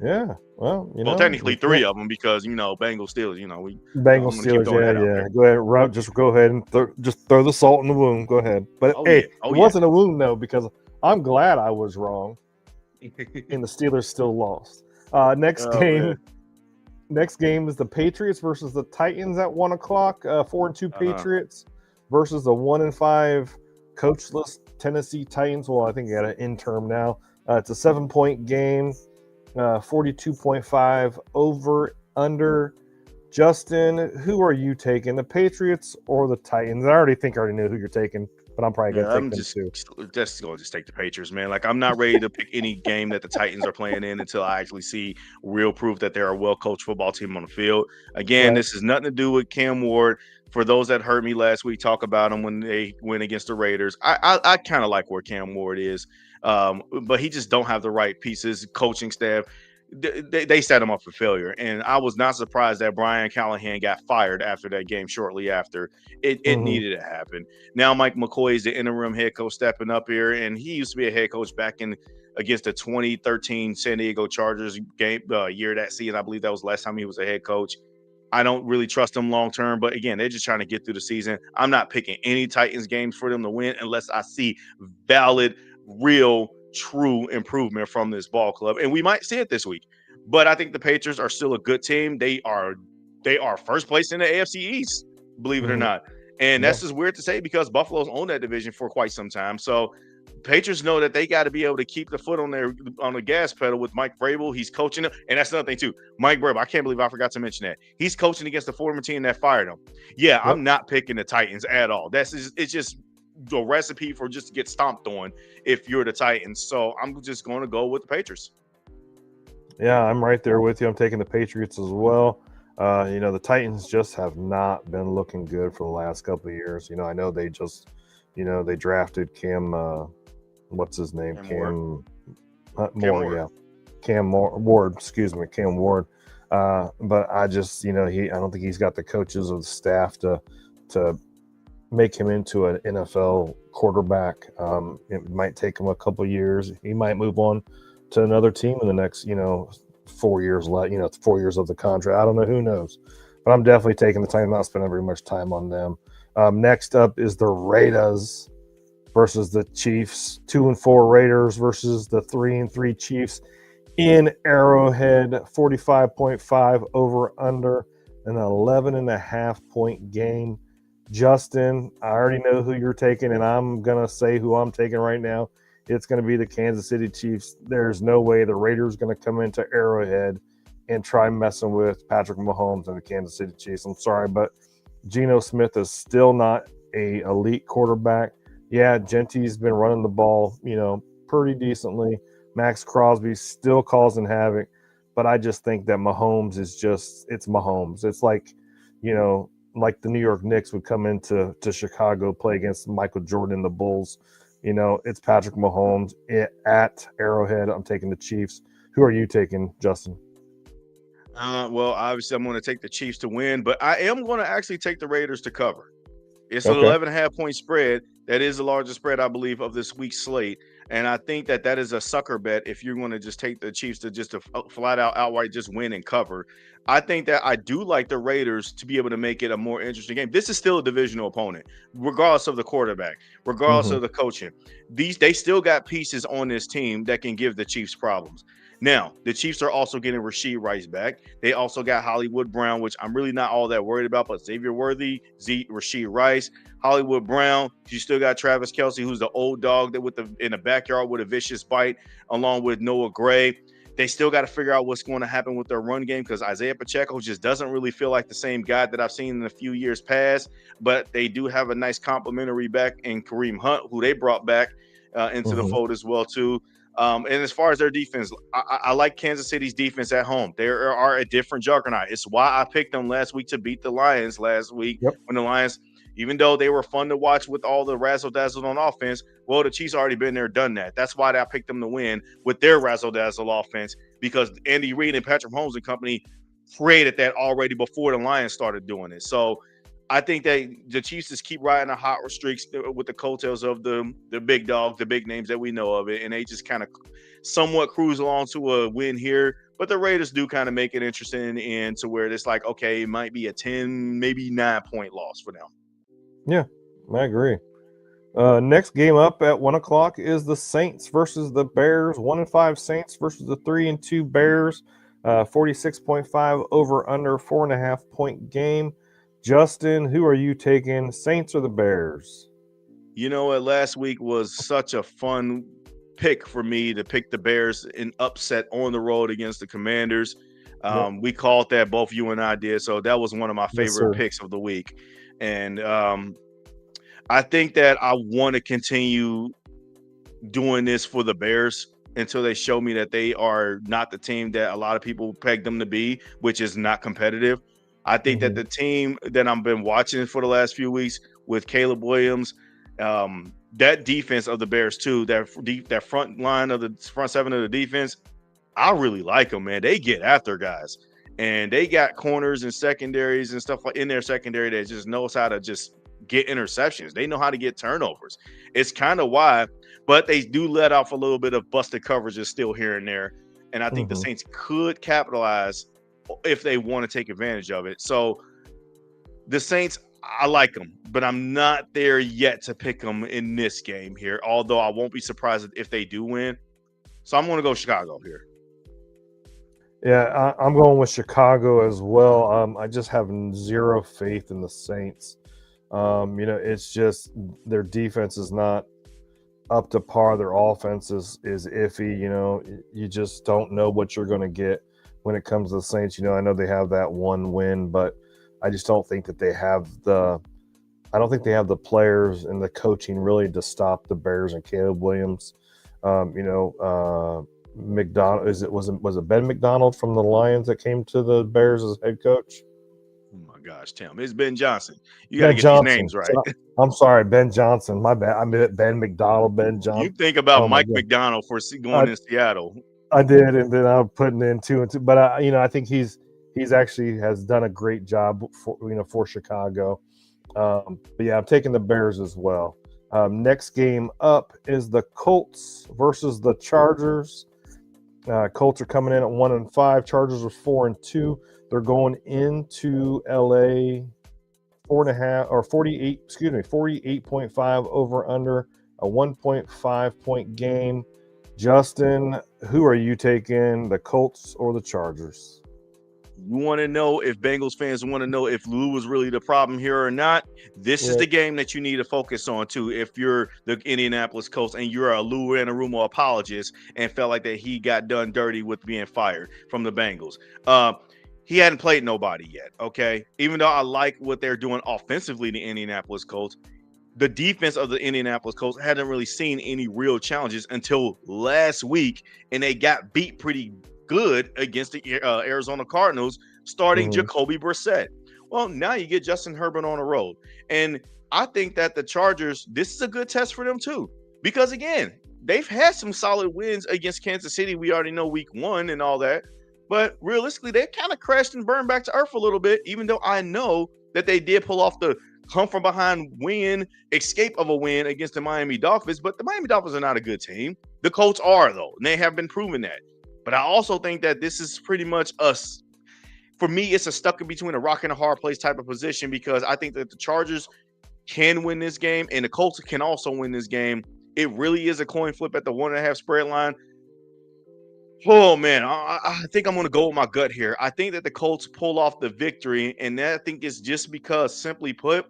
Yeah, well, technically three of them because Bengals Steelers. We Bengals Steelers. Yeah. Go ahead, Rob. Just go ahead and throw the salt in the wound. Go ahead. But it wasn't a wound though because I'm glad I was wrong, and the Steelers still lost. Next game is the Patriots versus the Titans at 1:00. 4-2 Patriots versus the 1-5 coachless Tennessee Titans. Well, I think they got an interim now. It's a 7-point game. 42.5 over under. Justin, who are you taking, the Patriots or the Titans? I already know who you're taking, but I'm probably gonna take them too. Just going to take the Patriots, man. Like I'm not ready to pick any game that the Titans are playing in until I actually see real proof that they're a well-coached football team on the field. Again, This has nothing to do with Cam Ward. For those that heard me last week talk about him when they went against the Raiders, I kind of like where Cam Ward is, but he just don't have the right pieces, coaching staff. They set him up for failure. And I was not surprised that Brian Callahan got fired after that game shortly after. It needed to happen. Now Mike McCoy is the interim head coach stepping up here, and he used to be a head coach back in against the 2013 San Diego Chargers game year that season. I believe that was the last time he was a head coach. I don't really trust them long term, but again, they're just trying to get through the season. I'm not picking any Titans games for them to win unless I see valid, real, true improvement from this ball club, and we might see it this week. But I think the Patriots are still a good team. They are first place in the AFC East, believe it or not. And that's just weird to say because Buffalo's owned that division for quite some time. So Patriots know that they got to be able to keep the foot on the gas pedal with Mike Vrabel. He's coaching them, and that's another thing too. Mike Vrabel, I can't believe I forgot to mention that he's coaching against the former team that fired him. Yeah, I'm not picking the Titans at all. It's just a recipe for just to get stomped on if you're the Titans. So I'm just going to go with the Patriots. Yeah, I'm right there with you. I'm taking the Patriots as well. The Titans just have not been looking good for the last couple of years. I know they just, they drafted Cam, what's his name? Cam Ward. Excuse me, Cam Ward. But I just, I don't think he's got the coaches or the staff to make him into an NFL quarterback. It might take him a couple of years. He might move on to another team in the next, 4 years left, 4 years of the contract. I don't know, who knows, but I'm definitely taking the time, not spending very much time on them. Next up is the Raiders versus the Chiefs. 2-4 Raiders versus the 3-3 Chiefs in Arrowhead. 45.5 over under an 11.5 point game. Justin, I already know who you're taking, and I'm going to say who I'm taking right now. It's going to be the Kansas City Chiefs. There's no way the Raiders are going to come into Arrowhead and try messing with Patrick Mahomes and the Kansas City Chiefs. I'm sorry, but Geno Smith is still not a elite quarterback. Yeah, Genty's been running the ball, pretty decently. Max Crosby still causing havoc, but I just think that Mahomes it's Mahomes. It's like, like the New York Knicks would come into Chicago, play against Michael Jordan and the Bulls. It's Patrick Mahomes at Arrowhead. I'm taking the Chiefs. Who are you taking, Justin? Well, obviously, I'm going to take the Chiefs to win, but I am going to actually take the Raiders to cover. It's an 11.5 point spread. That is the largest spread, I believe, of this week's slate. And I think that that is a sucker bet if you're going to just take the Chiefs to just a flat out outright just win and cover. I think that I do like the Raiders to be able to make it a more interesting game. This is still a divisional opponent, regardless of the quarterback, regardless of the coaching. They still got pieces on this team that can give the Chiefs problems. Now, the Chiefs are also getting Rashee Rice back. They also got Hollywood Brown, which I'm really not all that worried about, but Xavier Worthy, Rashee Rice, Hollywood Brown. You still got Travis Kelce, who's the old dog that in the backyard with a vicious bite, along with Noah Gray. They still got to figure out what's going to happen with their run game because Isaiah Pacheco just doesn't really feel like the same guy that I've seen in a few years past. But they do have a nice complimentary back in Kareem Hunt, who they brought back into the fold as well too. And as far as their defense, I like Kansas City's defense at home. They are a different juggernaut. It's why I picked them last week to beat the Lions last week when the Lions, even though they were fun to watch with all the razzle-dazzle on offense, well, the Chiefs already been there, done that. That's why I picked them to win with their razzle-dazzle offense because Andy Reid and Patrick Mahomes and company created that already before the Lions started doing it. So I think that the Chiefs just keep riding the hot streaks with the coattails of the big dogs, the big names that we know of it, and they just kind of somewhat cruise along to a win here. But the Raiders do kind of make it interesting in the end to where it's like, okay, it might be a 10, maybe 9-point loss for them. Yeah, I agree. Next game up at 1 o'clock is the Saints versus the Bears. 1-5 Saints versus the 3-2 Bears. 46.5 over under 4.5 point game. Justin, who are you taking, Saints or the Bears? You know what? Last week was such a fun pick for me to pick the Bears in upset on the road against the Commanders. We called that, both you and I did. So that was one of my favorite picks of the week. And I think that I want to continue doing this for the Bears until they show me that they are not the team that a lot of people peg them to be, which is not competitive. I think that the team that I've been watching for the last few weeks with Caleb Williams, that defense of the Bears too, that front line of the front seven of the defense, I really like them, man. They get after guys, and they got corners and secondaries and stuff like in their secondary that just knows how to just get interceptions. They know how to get turnovers. It's kind of why, but they do let off a little bit of busted coverages still here and there, and I think the Saints could capitalize if they want to take advantage of it. So the Saints, I like them, but I'm not there yet to pick them in this game here, although I won't be surprised if they do win. So I'm going to go Chicago here. Yeah, I'm going with Chicago as well. I just have zero faith in the Saints. It's just their defense is not up to par. Their offense is iffy. You just don't know what you're going to get when it comes to the Saints. I know they have that one win, but I just don't think that they have the players and the coaching really to stop the Bears and Caleb Williams. McDonald, was it Ben McDonald from the Lions that came to the Bears as head coach? Oh my gosh, Tim, it's Ben Johnson. You got to get these names right. I'm sorry, Ben Johnson. My bad. I meant Ben McDonald, Ben Johnson. You think about Mike McDonald for going in Seattle. I did, and then I'm putting in 2 and 2. But I think he's actually has done a great job for Chicago. But yeah, I'm taking the Bears as well. Next game up is the Colts versus the Chargers. Colts are coming in at 1-5. Chargers are 4-2. They're going into LA 48.5 over under a 1.5 point game. Justin, who are you taking, the Colts or the Chargers? You want to know if Bengals fans want to know if Lou was really the problem here or not? This is the game that you need to focus on too. If you're the Indianapolis Colts and you're a Lou Anarumo apologist and felt like that he got done dirty with being fired from the Bengals. He hadn't played nobody yet, okay? Even though I like what they're doing offensively, the Indianapolis Colts, the defense of the Indianapolis Colts hadn't really seen any real challenges until last week, and they got beat pretty good against the Arizona Cardinals, starting Jacoby Brissett. Well, now you get Justin Herbert on the road. And I think that the Chargers, this is a good test for them too. Because again, they've had some solid wins against Kansas City. We already know week 1 and all that. But realistically, they kind of crashed and burned back to earth a little bit, even though I know that they did pull off the come from behind win, escape of a win against the Miami Dolphins. But the Miami Dolphins are not a good team. The Colts are, though, and they have been proving that. But I also think that this is pretty much us. For me, it's a stuck in between a rock and a hard place type of position, because I think that the Chargers can win this game and the Colts can also win this game. It really is a coin flip at the 1.5 spread line. Oh man, I think I'm going to go with my gut here. I think that the Colts pull off the victory, and that I think is just because, simply put,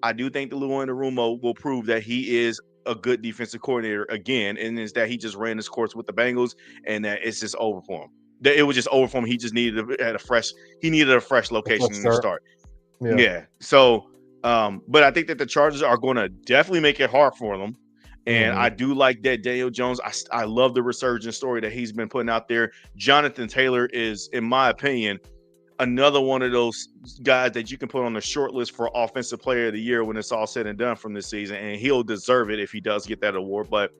I do think the Lou Anarumo will prove that he is a good defensive coordinator again, and is that he just ran his course with the Bengals, and that it's just over for him. That it was just over for him. He just needed a fresh location to start. Yeah. So, but I think that the Chargers are going to definitely make it hard for them. And I do like that Daniel Jones. I love the resurgence story that he's been putting out there. Jonathan Taylor is, in my opinion, another one of those guys that you can put on the short list for Offensive Player of the Year when it's all said and done from this season. And he'll deserve it if he does get that award. But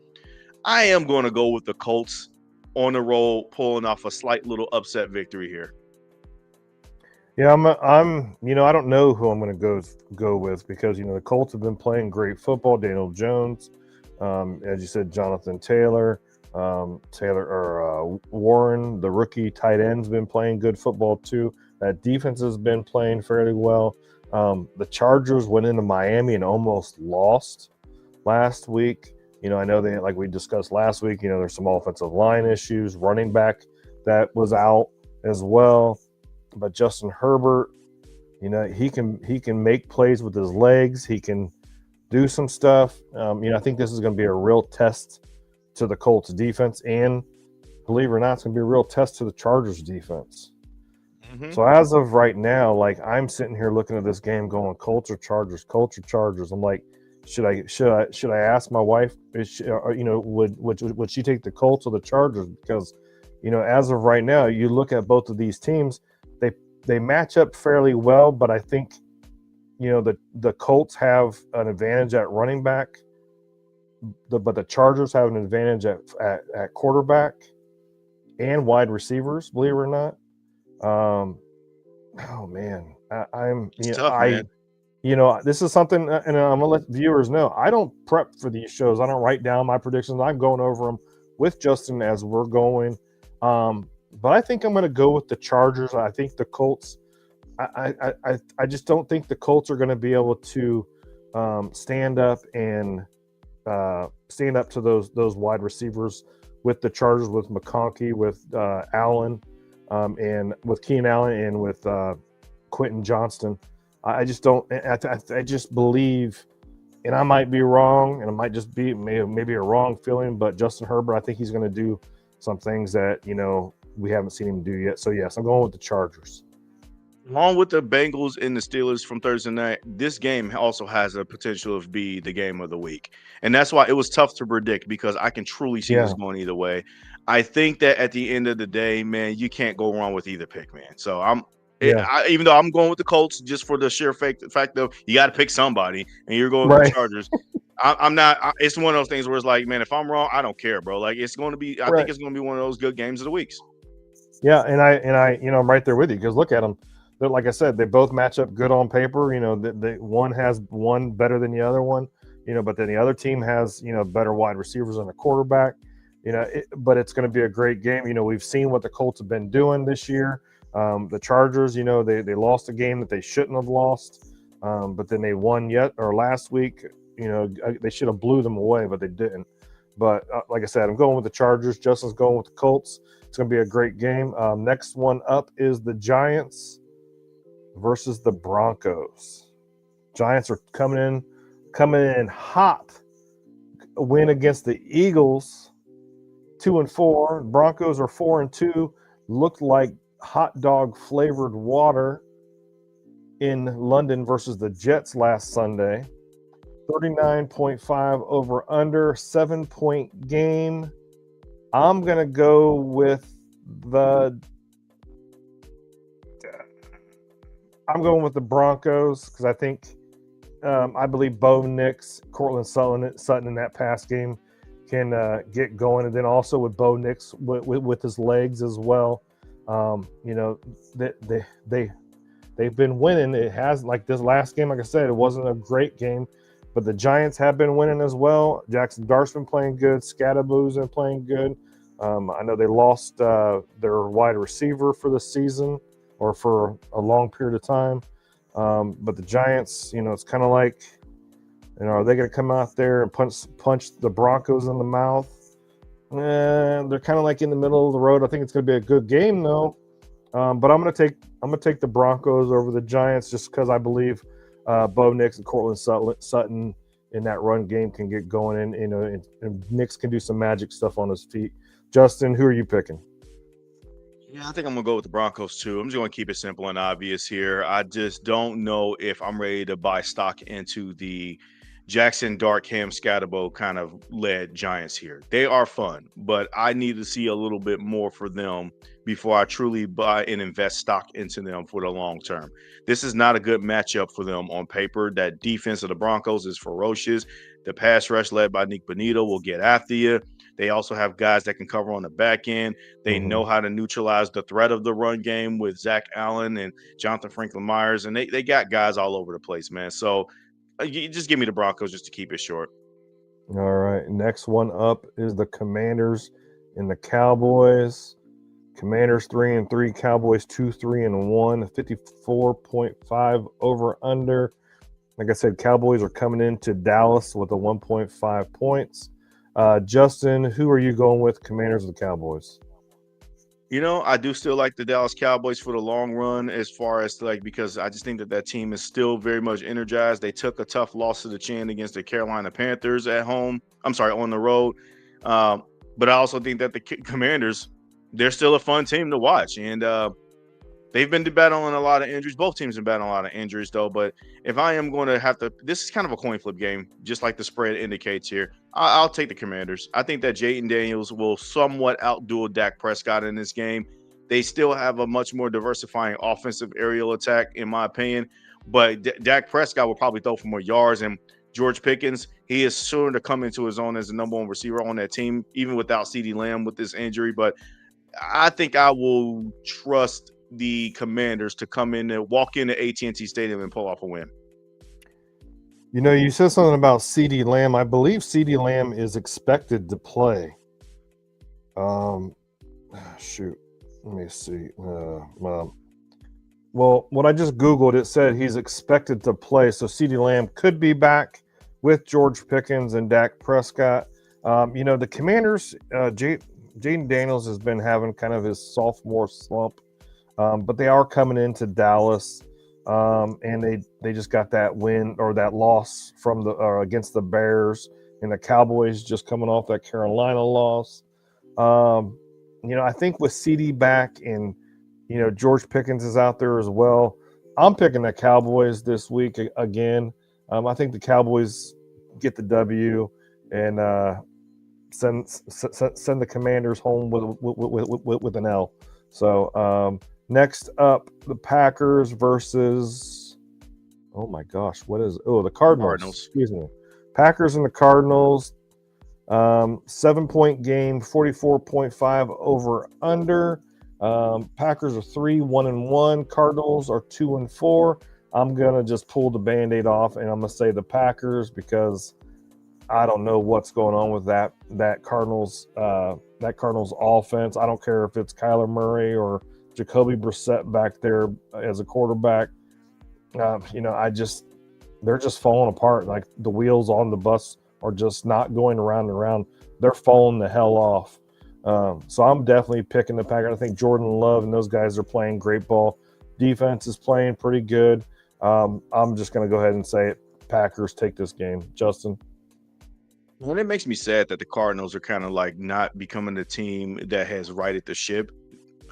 I am going to go with the Colts on the roll, pulling off a slight little upset victory here. Yeah, I'm. I don't know who I'm going to go with, because the Colts have been playing great football. Daniel Jones, as you said, Jonathan Taylor, Warren, the rookie tight end's been playing good football too. That defense has been playing fairly well. The Chargers went into Miami and almost lost last week. I know they, like we discussed last week, there's some offensive line issues, running back that was out as well. But Justin Herbert, he can make plays with his legs. He can do some stuff. I think this is going to be a real test to the Colts defense, and believe it or not, it's going to be a real test to the Chargers defense. So as of right now, like, I'm sitting here looking at this game going, Colts or Chargers, Colts or Chargers. I'm like, should I ask my wife, would she take the Colts or the Chargers? Because, as of right now, you look at both of these teams, they match up fairly well, but I think, the Colts have an advantage at running back, but the Chargers have an advantage at quarterback and wide receivers, believe it or not. Oh man, It's tough, man. This is something, and I'm gonna let viewers know, I don't prep for these shows. I don't write down my predictions. I'm going over them with Justin as we're going. But I think I'm going to go with the Chargers. I think the Colts, I just don't think the Colts are going to be able to stand up to those wide receivers with the Chargers, with McConkey, with Allen, and with Keenan Allen, and with Quentin Johnston. I just don't. I just believe, and I might be wrong, and it might just be maybe a wrong feeling, but Justin Herbert, I think he's going to do some things that we haven't seen him do yet. So yes, I'm going with the Chargers. Along with the Bengals and the Steelers from Thursday night, this game also has a potential of be the game of the week. And that's why it was tough to predict, because I can truly see this going either way. I think that at the end of the day, man, you can't go wrong with either pick, man. So even though I'm going with the Colts just for the sheer fact of you got to pick somebody, and you're going with the Chargers. I'm not. It's one of those things where it's like, man, if I'm wrong, I don't care, bro. Like, it's going to be. I think it's going to be one of those good games of the weeks. Yeah, and I, I'm right there with you, because look at them. They're, like I said, they both match up good on paper. One has one better than the other one. But then the other team has better wide receivers and a quarterback. But it's going to be a great game. We've seen what the Colts have been doing this year. The Chargers, they lost a game that they shouldn't have lost, but then they won last week. They should have blew them away, but they didn't. But like I said, I'm going with the Chargers. Justin's going with the Colts. It's going to be a great game. Next one up is the Giants versus the Broncos. Giants are coming in hot. A win against the Eagles, 2-4. Broncos are 4-2. Looked like hot dog flavored water in London versus the Jets last Sunday. 39.5 over under, 7-point game. I'm going to go with the Broncos, because I think I believe Bo Nix, Cortland Sutton in that pass game can get going, and then also with Bo Nix with his legs as well. They they've been winning. It has, like this last game, like I said, it wasn't a great game, but the Giants have been winning as well. Jackson Dart's been playing good. Scatterboo's been playing good. I know they lost their wide receiver for the season or for a long period of time. But the Giants, it's kind of like, are they going to come out there and punch the Broncos in the mouth? They're kind of like in the middle of the road. I think it's going to be a good game though. But I'm going to take the Broncos over the Giants just because I believe Bo Nix and Cortland Sutton in that run game can get going, and Nix can do some magic stuff on his feet. Justin, who are you picking? Yeah, I think I'm going to go with the Broncos too. I'm just going to keep it simple and obvious here. I just don't know if I'm ready to buy stock into the Jackson Dart, Cam Scatterbo kind of led Giants here. They are fun, but I need to see a little bit more for them before I truly buy and invest stock into them for the long term. This is not a good matchup for them on paper. That defense of the Broncos is ferocious. The pass rush led by Nick Bonito will get after you. They also have guys that can cover on the back end. They know how to neutralize the threat of the run game with Zach Allen and Jonathan Franklin Myers, and they got guys all over the place, man. So you just give me the Broncos just to keep it short. All right. Next one up is the Commanders and the Cowboys. Commanders 3-3, Cowboys 2-3-1, 54.5 over under. Like I said, Cowboys are coming into Dallas with a 1.5 points. Justin, who are you going with, Commanders or the Cowboys? I do still like the Dallas Cowboys for the long run as far as because I just think that team is still very much energized. They took a tough loss to the chin against the Carolina Panthers at home. I'm sorry, on the road. But I also think that the Commanders, they're still a fun team to watch. And they've been battling a lot of injuries. Both teams have been battling a lot of injuries, though. But if I am going to have to, this is kind of a coin flip game, just like the spread indicates here. I'll take the Commanders. I think that Jayden Daniels will somewhat outdo Dak Prescott in this game. They still have a much more diversifying offensive aerial attack, in my opinion. But Dak Prescott will probably throw for more yards. And George Pickens, he is soon to come into his own as the number one receiver on that team, even without CeeDee Lamb with this injury. But I think I will trust the Commanders to come in and walk into AT&T Stadium and pull off a win. You said something about CeeDee Lamb. I believe CeeDee Lamb is expected to play. Shoot. Let me see. Well, what I just Googled, it said he's expected to play. So CeeDee Lamb could be back with George Pickens and Dak Prescott. The Commanders, Jayden Daniels has been having kind of his sophomore slump. But they are coming into Dallas, and they just got that win or that loss from against the Bears, and the Cowboys just coming off that Carolina loss. I think with CD back and George Pickens is out there as well. I'm picking the Cowboys this week again. I think the Cowboys get the W and send the Commanders home with an L. So. Next up, the Packers versus, oh my gosh, the Cardinals. Excuse me. Packers and the Cardinals, 7-point game, 44.5 over under. Packers are 3-1-1. Cardinals are 2-4. I'm going to just pull the Band-Aid off, and I'm going to say the Packers because I don't know what's going on with that Cardinals offense. I don't care if it's Kyler Murray or Jacoby Brissett back there as a quarterback. They're just falling apart. Like the wheels on the bus are just not going around and around. They're falling the hell off. So I'm definitely picking the Packers. I think Jordan Love and those guys are playing great ball. Defense is playing pretty good. I'm just going to go ahead and say it. Packers take this game. Justin? Well, it makes me sad that the Cardinals are kind of like not becoming the team that has righted the ship.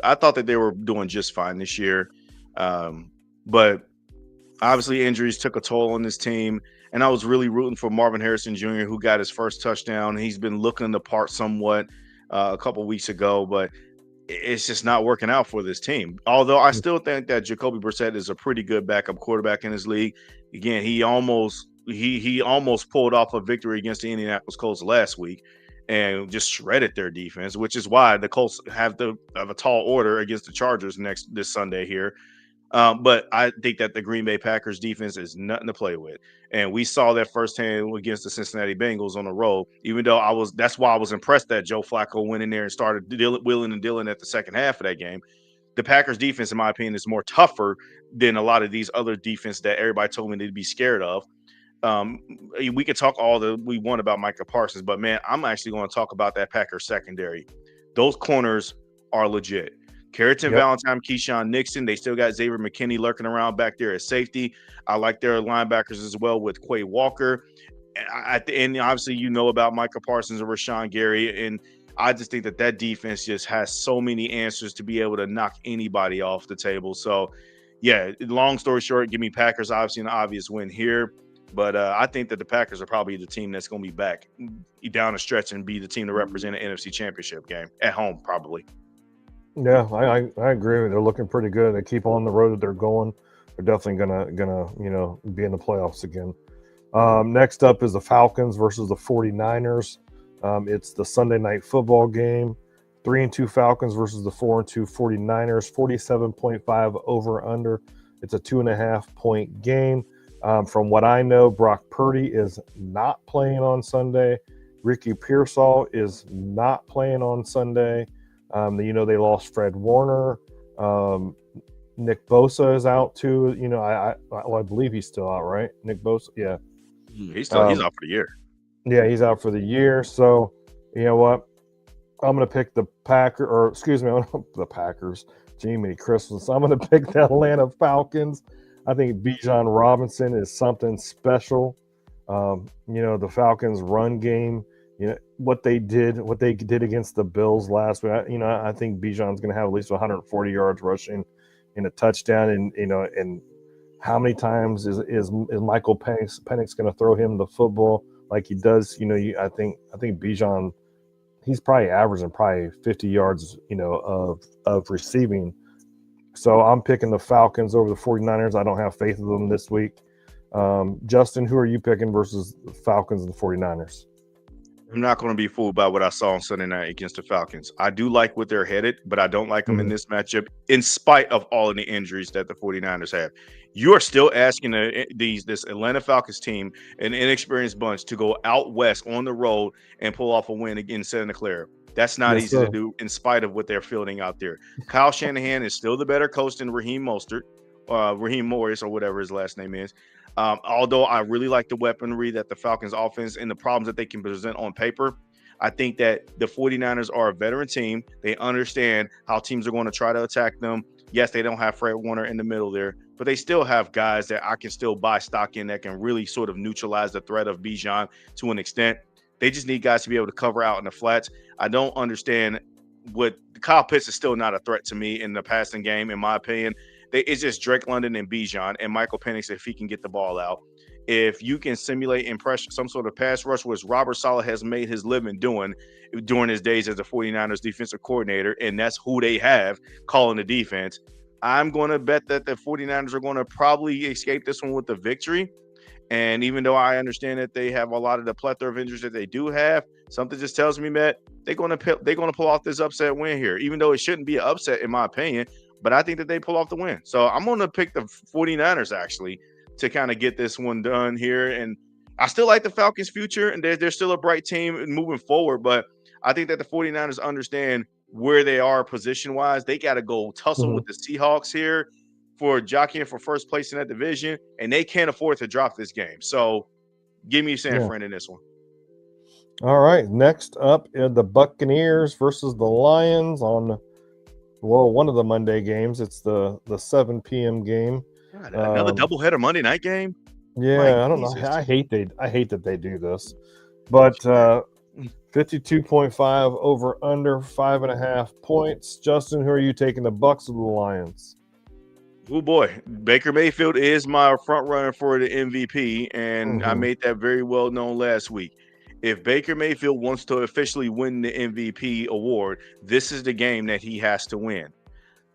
I thought that they were doing just fine this year. But obviously injuries took a toll on this team. And I was really rooting for Marvin Harrison Jr., who got his first touchdown. He's been looking the part somewhat a couple weeks ago, but it's just not working out for this team. Although I still think that Jacoby Brissett is a pretty good backup quarterback in his league. Again, he almost pulled off a victory against the Indianapolis Colts last week and just shredded their defense, which is why the Colts have a tall order against the Chargers this Sunday here. But I think that the Green Bay Packers defense is nothing to play with. And we saw that firsthand against the Cincinnati Bengals on the road, even though that's why I was impressed that Joe Flacco went in there and started wheeling and dealing at the second half of that game. The Packers defense, in my opinion, is more tougher than a lot of these other defense that everybody told me they'd be scared of. Um, we could talk all that we want about Micah Parsons, but man, I'm actually going to talk about that Packers secondary. Those corners are legit. Carrington Valentine, Keyshawn Nixon, they still got Xavier McKinney lurking around back there at safety. I like their linebackers as well with Quay Walker. And obviously, you know about Micah Parsons and Rashawn Gary. And I just think that defense just has so many answers to be able to knock anybody off the table. So, yeah, long story short, give me Packers, obviously an obvious win here. But I think that the Packers are probably the team that's going to be back down the stretch and be the team to represent an NFC Championship game at home, probably. Yeah, I agree. They're looking pretty good. They keep on the road that they're going. They're definitely gonna be in the playoffs again. Next up is the Falcons versus the 49ers. It's the Sunday night football game. 3-2 Falcons versus the 4-2 49ers. 47.5 over under. It's a 2.5 point game. From what I know, Brock Purdy is not playing on Sunday. Ricky Pearsall is not playing on Sunday. They lost Fred Warner. Nick Bosa is out too. I believe he's still out, right? Nick Bosa, yeah. He's out for the year. Yeah, he's out for the year. So, you know what? I'm going to pick the Packers. Jiminy Christmas. I'm going to pick the Atlanta Falcons. I think Bijan Robinson is something special. The Falcons' run game, what they did against the Bills last week. I think Bijan's going to have at least 140 yards rushing and a touchdown. And how many times is Michael Penix going to throw him the football like he does? I think Bijan, he's probably averaging 50 yards, of receiving. So I'm picking the Falcons over the 49ers. I don't have faith in them this week. Justin, who are you picking versus the Falcons and the 49ers? I'm not going to be fooled by what I saw on Sunday night against the Falcons. I do like what they're headed, but I don't like them in this matchup in spite of all of the injuries that the 49ers have. You are still asking this Atlanta Falcons team, an inexperienced bunch, to go out west on the road and pull off a win against Santa Clara. That's not easy to do in spite of what they're fielding out there. Kyle Shanahan is still the better coach than Raheem Morris, or whatever his last name is. Although I really like the weaponry that the Falcons offense and the problems that they can present on paper, I think that the 49ers are a veteran team. They understand how teams are going to try to attack them. Yes, they don't have Fred Warner in the middle there, but they still have guys that I can still buy stock in that can really sort of neutralize the threat of Bijan to an extent. They just need guys to be able to cover out in the flats. I don't understand what Kyle Pitts is still not a threat to me in the passing game, in my opinion. It's just Drake London and Bijan and Michael Penix if he can get the ball out. If you can simulate and pressure some sort of pass rush, which Robert Saleh has made his living doing during his days as the 49ers defensive coordinator, and that's who they have calling the defense, I'm going to bet that the 49ers are going to probably escape this one with the victory. And even though I understand that they have a lot of the plethora of injuries that they do have, something just tells me, Matt, they're going to pull off this upset win here, even though it shouldn't be an upset in my opinion. But I think that they pull off the win. So I'm going to pick the 49ers actually to kind of get this one done here. And I still like the Falcons' future, and they're still a bright team moving forward. But I think that the 49ers understand where they are position-wise. They got to go tussle with the Seahawks here for jockeying for first place in that division, and they can't afford to drop this game. So give me San Fran in this one. All right. Next up is the Buccaneers versus the Lions on one of the Monday games. It's the 7 p.m. game. God, another doubleheader Monday night game? Yeah, I don't know. I hate that they do this. But 52.5 over under 5.5 points. Justin, who are you taking, the Bucs or the Lions? Oh boy, Baker Mayfield is my front runner for the MVP, and I made that very well known last week. If Baker Mayfield wants to officially win the MVP award, this is the game that he has to win.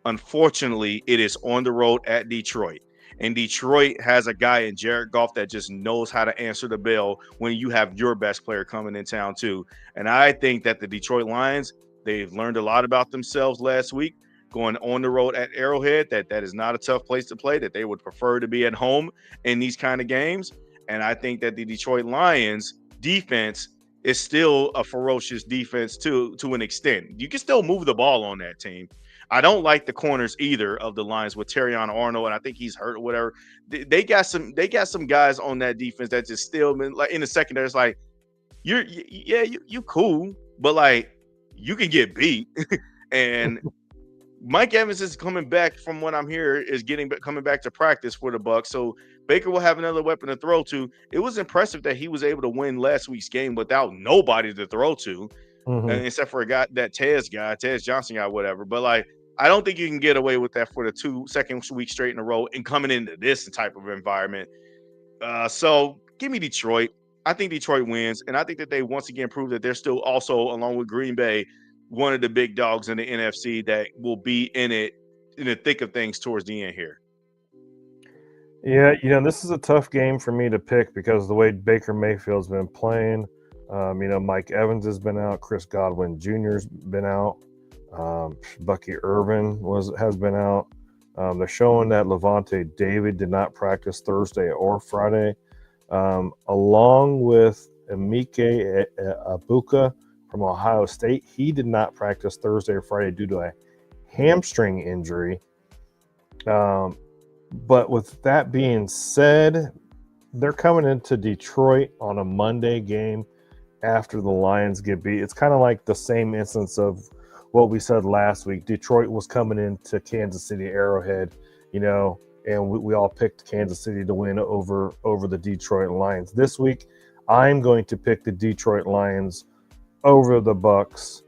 Unfortunately, it is on the road at Detroit. And Detroit has a guy in Jared Goff that just knows how to answer the bell when you have your best player coming in town too. And I think that the Detroit Lions, they've learned a lot about themselves last week. going on the road at Arrowhead, that is not a tough place to play, that they would prefer to be at home in these kind of games. And I think that the Detroit Lions defense is still a ferocious defense to an extent. You can still move the ball on that team. I don't like the corners either of the Lions with Terrion Arnold, and I think he's hurt or whatever. They got some guys on that defense that just still been like in the secondary. It's like you cool, but like you can get beat. And Mike Evans is coming back from what I'm hearing, is coming back to practice for the Bucs. So Baker will have another weapon to throw to. It was impressive that he was able to win last week's game without nobody to throw to, except for that Tez Johnson guy, whatever. But like, I don't think you can get away with that for the second week straight in a row and coming into this type of environment. So give me Detroit. I think Detroit wins, and I think that they once again prove that they're still also, along with Green Bay, one of the big dogs in the NFC that will be in the thick of things towards the end here. Yeah, this is a tough game for me to pick because of the way Baker Mayfield's been playing. Mike Evans has been out. Chris Godwin Jr.'s been out. Bucky Irvin has been out. They're showing that Levante David did not practice Thursday or Friday, along with Emike Abuka from Ohio State. He did not practice Thursday or Friday due to a hamstring injury. But with that being said, they're coming into Detroit on a Monday game after the Lions get beat. It's kind of like the same instance of what we said last week. Detroit was coming into Kansas City Arrowhead, and we all picked Kansas City to win over the Detroit Lions. This week, I'm going to pick the Detroit Lions over the Bucs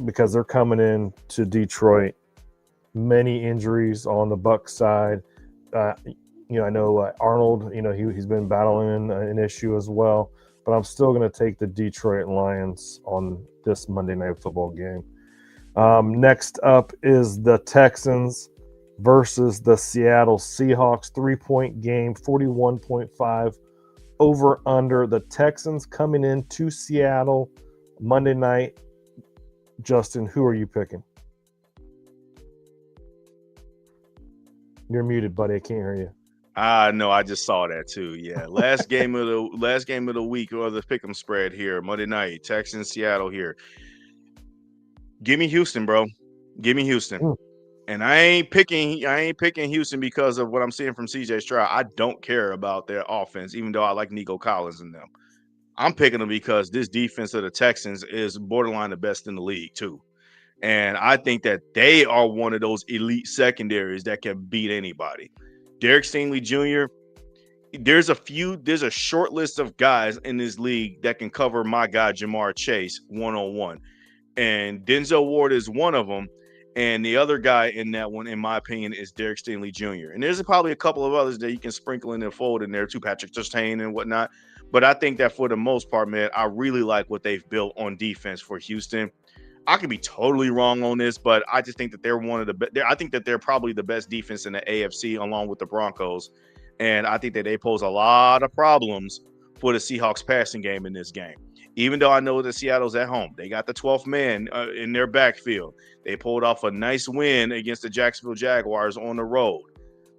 because they're coming in to Detroit. Many injuries on the Bucs side. I know Arnold, he's been battling an issue as well, but I'm still going to take the Detroit Lions on this Monday Night Football game. Next up is the Texans versus the Seattle Seahawks. 3-point game, 41.5 over under. The Texans coming into Seattle Monday night. Justin, who are you picking? You're muted, buddy. I can't hear you. No, I just saw that too. Yeah, last game of the week, or the pick'em spread here, Monday night, Texans Seattle here. Give me Houston, bro. Give me Houston. And I ain't picking Houston because of what I'm seeing from CJ Stroud. I don't care about their offense, even though I like Nico Collins in them. I'm picking them because this defense of the Texans is borderline the best in the league too. And I think that they are one of those elite secondaries that can beat anybody. Derek Stingley Jr., there's a short list of guys in this league that can cover my guy Jamar Chase one-on-one. And Denzel Ward is one of them. And the other guy in that one, in my opinion, is Derek Stingley Jr. And there's probably a couple of others that you can sprinkle in and fold in there too, Patrick Surtain and whatnot. But I think that for the most part, man, I really like what they've built on defense for Houston. I could be totally wrong on this, but I just think that they're one of the best. I think that they're probably the best defense in the AFC along with the Broncos. And I think that they pose a lot of problems for the Seahawks passing game in this game. Even though I know that Seattle's at home, they got the 12th man in their backfield. They pulled off a nice win against the Jacksonville Jaguars on the road.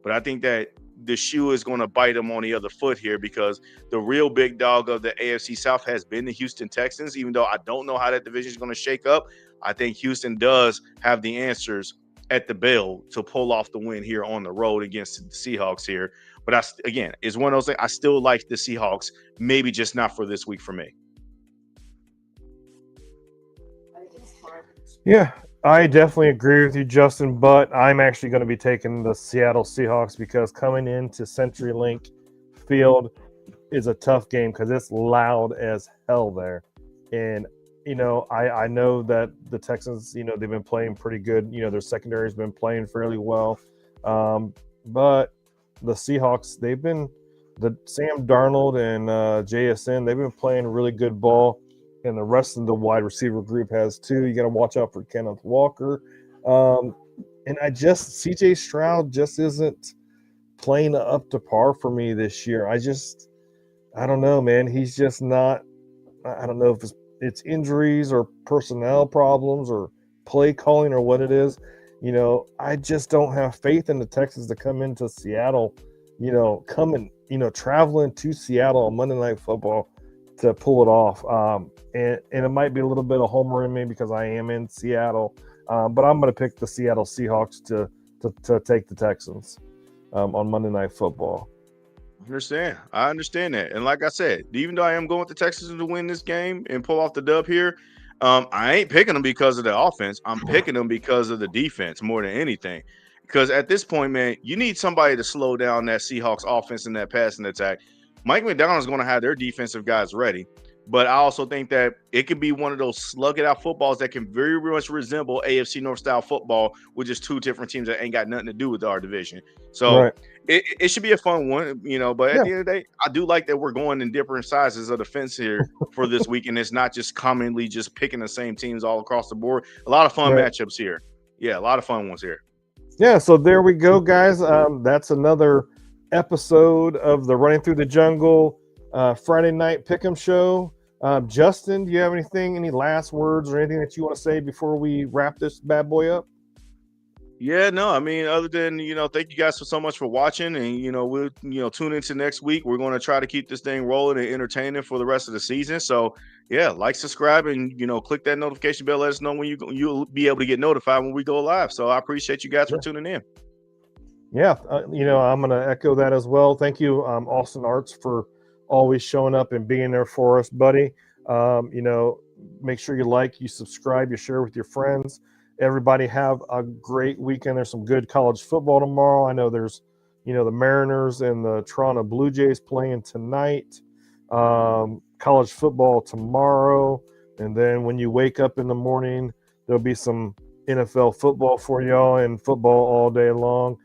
But I think that the shoe is going to bite them on the other foot here because the real big dog of the AFC South has been the Houston Texans. Even though I don't know how that division is going to shake up, I think Houston does have the answers at the bell to pull off the win here on the road against the Seahawks here. But again, it's one of those things. I still like the Seahawks, maybe just not for this week for me. Yeah, I definitely agree with you, Justin, but I'm actually going to be taking the Seattle Seahawks because coming into CenturyLink Field is a tough game because it's loud as hell there. And, I know that the Texans, they've been playing pretty good. Their secondary has been playing fairly well. But the Seahawks, Sam Darnold and JSN, they've been playing really good ball. And the rest of the wide receiver group has too. You got to watch out for Kenneth Walker. And CJ Stroud just isn't playing up to par for me this year. I don't know, man. He's just not. I don't know if it's injuries or personnel problems or play calling or what it is. I just don't have faith in the Texans to come into Seattle, traveling to Seattle on Monday Night Football to pull it off. And it might be a little bit of homer in me because I am in Seattle, but I'm going to pick the Seattle Seahawks to take the Texans on Monday Night Football. I understand that. And like I said, even though I am going with the Texans to win this game and pull off the dub here, I ain't picking them because of the offense. I'm picking them because of the defense more than anything. Because at this point, man, you need somebody to slow down that Seahawks offense and that passing attack. Mike McDonald's going to have their defensive guys ready. But I also think that it could be one of those slug it out footballs that can very much resemble AFC North style football with just two different teams that ain't got nothing to do with our division. So Right. it should be a fun one, but at Yeah. the end of the day, I do like that we're going in different sizes of the fence here for this week. And it's not just commonly just picking the same teams all across the board. A lot of fun Right. matchups here. Yeah, a lot of fun ones here. Yeah, so there we go, guys. That's another episode of the Running Through the Jungle Friday night pick'em show. Justin, do you have any last words or anything that you want to say before we wrap this bad boy up? Yeah, no, I mean, other than, thank you guys so much for watching, and, we'll, tune into next week. We're going to try to keep this thing rolling and entertaining for the rest of the season. So yeah, like, subscribe, and, click that notification bell. Let us know when you'll be able to get notified when we go live. So I appreciate you guys for tuning in. Yeah. I'm going to echo that as well. Thank you, Austin Arts, for always showing up and being there for us, buddy. Make sure you subscribe, you share with your friends. Everybody have a great weekend. There's some good college football tomorrow. I know there's, the Mariners and the Toronto Blue Jays playing tonight. College football tomorrow. And then when you wake up in the morning, there'll be some NFL football for y'all and football all day long.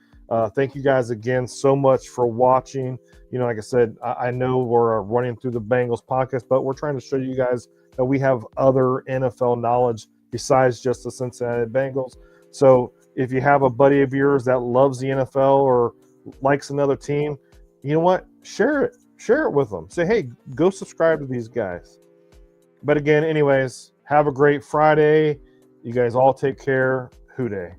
Thank you guys again so much for watching. Like I said, I know we're running through the Bengals podcast, but we're trying to show you guys that we have other NFL knowledge besides just the Cincinnati Bengals. So if you have a buddy of yours that loves the NFL or likes another team, you know what? Share it with them. Say, hey, go subscribe to these guys. But again, anyways, have a great Friday. You guys all take care. Hoo day.